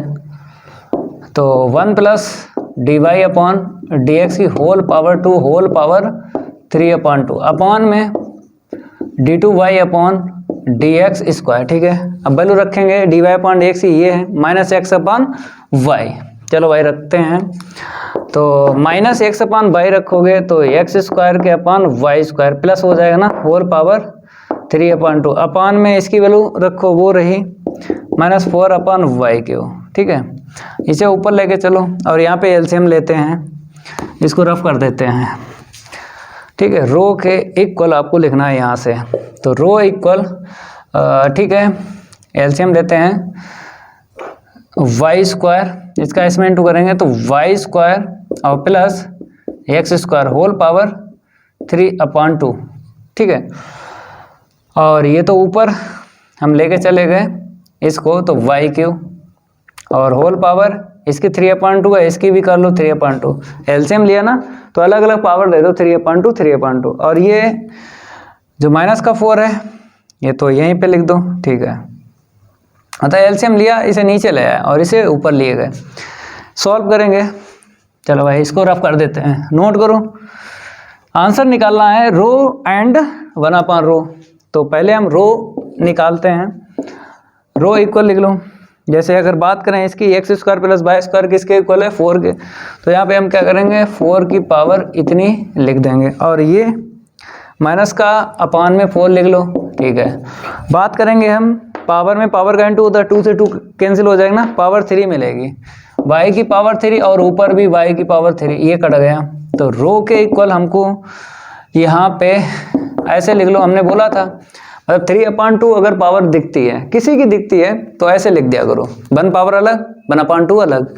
तो 1 plus d y upon d x की whole power 2 whole power 3/2 upon में d2y upon d x square. ठीक है, अब वैल्यू रखेंगे dy अपॉन डी एक्स ये है माइनस एक्स अपॉन वाई। चलो वाई रखते हैं, तो माइनस एक्स अपॉन वाई रखोगे तो एक्स स्क्वायर के अपॉन वाई स्क्वायर प्लस हो जाएगा ना, होल पावर 3/2 अपॉन में इसकी वैल्यू रखो, वो रही माइनस 4 अपॉन वाई क्यू। ठीक है, इसे ऊपर लेके चलो और यहाँ पे एलसीएम लेते हैं, इसको रफ कर देते हैं। ठीक है, रो के इक्वल आपको लिखना है यहाँ से, तो रो इक्वल, ठीक है, एलसीएम लेते हैं वाई स्क्वायर, इसका इसमें इंटू करेंगे तो वाई स्क्वायर और plus x square whole power 3/2, ठीक है। और ये तो ऊपर हम लेके चले गए इसको, तो वाई क्यूब और होल पावर इसकी 3/2 है, इसकी भी कर लो 3/2। एलसीएम लिया ना तो अलग अलग पावर दे दो 3/2 3/2। और ये जो माइनस का 4 है ये तो यहीं पे लिख दो, ठीक है। अतः एलसीएम लिया, इसे नीचे ले आया और इसे ऊपर लिए गए। सॉल्व करेंगे, चलो भाई इसको रफ कर देते हैं, नोट करो। आंसर निकालना है रो एंड 1/रो। तो पहले हम रो निकालते हैं। रो इक्वल लिख लो। जैसे अगर बात करें इसकी x square plus y square किसके इक्वल है, 4 के, तो यहाँ पे हम क्या करेंगे 4 की पावर इतनी लिख देंगे और ये माइनस का अपान में 4 लिख लो, ठीक है। बात करेंगे हम पावर में, पावर का इंटू होता है, 2 से 2 कैंसिल हो जाएगा ना, पावर 3 मिलेगी, y की पावर 3 और ऊपर भी y की पावर 3, ये कट गया। तो रो के इक्वल हमको यहाँ पे ऐसे लिख लो, हमने बोला था मतलब 3/2 अगर पावर दिखती है, किसी की दिखती है तो ऐसे लिख दिया करो, 1 पावर अलग 1/2 अलग।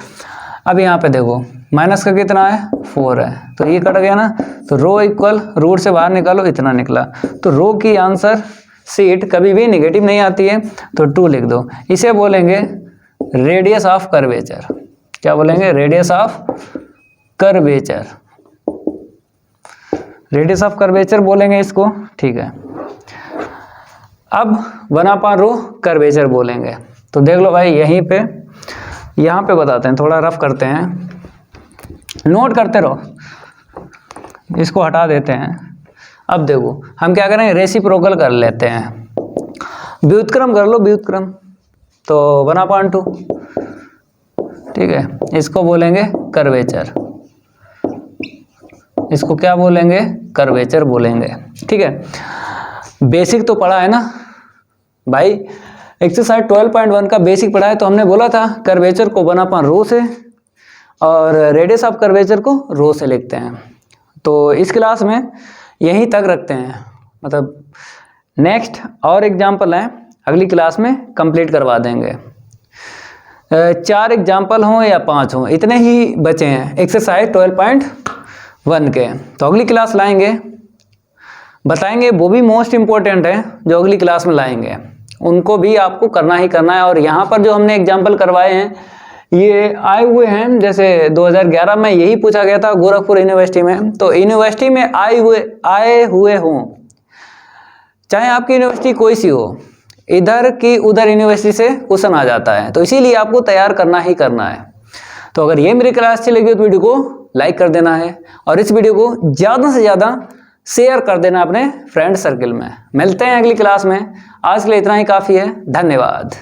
अब यहाँ पे देखो माइनस का कितना है 4 है, तो ये कट गया ना, तो रो इक्वल रूट से बाहर निकालो, इतना निकला। तो रो की आंसर सीट कभी भी नेगेटिव नहीं आती है, तो 2 लिख दो। इसे बोलेंगे रेडियस ऑफ कर्वेचर। क्या बोलेंगे, radius of curvature, radius of curvature बोलेंगे इसको, ठीक है। अब 1/रो कर्वेचर बोलेंगे। तो देख लो भाई यहीं पे, यहाँ पे बताते हैं, थोड़ा रफ करते हैं, नोट करते रहो, इसको हटा देते हैं। अब देखो हम क्या करेंगे, रेसिप्रोकल कर लेते हैं, व्युत्क्रम कर लो, व्युत्क्रम, तो 1/2, ठीक है। इसको बोलेंगे कर्वेचर, इसको क्या बोलेंगे, कर्वेचर बोलेंगे, ठीक है। बेसिक तो पढ़ा है ना भाई, एक्सरसाइज 12.1 का बेसिक पढ़ा है। तो हमने बोला था कर्वेचर को 1/रो से और रेडियस ऑफ कर्वेचर को रो से लिखते हैं। तो इस क्लास में यहीं तक रखते हैं, मतलब नेक्स्ट और एग्जाम्पल हैं अगली क्लास में कंप्लीट करवा देंगे। 4 एग्जाम्पल हों या 5 हों, इतने ही बचे हैं एक्सरसाइज 12.1 के। तो अगली क्लास लाएंगे, बताएंगे, वो भी मोस्ट इम्पोर्टेंट है जो अगली क्लास में लाएंगे, उनको भी आपको करना ही करना है। और यहाँ पर जो हमने एग्जाम्पल करवाए हैं ये आए हुए हैं, जैसे 2011 में यही पूछा गया था गोरखपुर यूनिवर्सिटी में। तो यूनिवर्सिटी में आए हुए हों, चाहे आपकी यूनिवर्सिटी कोई सी हो, इधर की उधर यूनिवर्सिटी से क्वेश्चन आ जाता है, तो इसीलिए आपको तैयार करना ही करना है। तो अगर ये मेरी क्लास अच्छी लगी तो वीडियो को लाइक कर देना है और इस वीडियो को ज़्यादा से ज़्यादा शेयर कर देना अपने फ्रेंड सर्किल में। मिलते हैं अगली क्लास में, आज के लिए इतना ही काफ़ी है, धन्यवाद।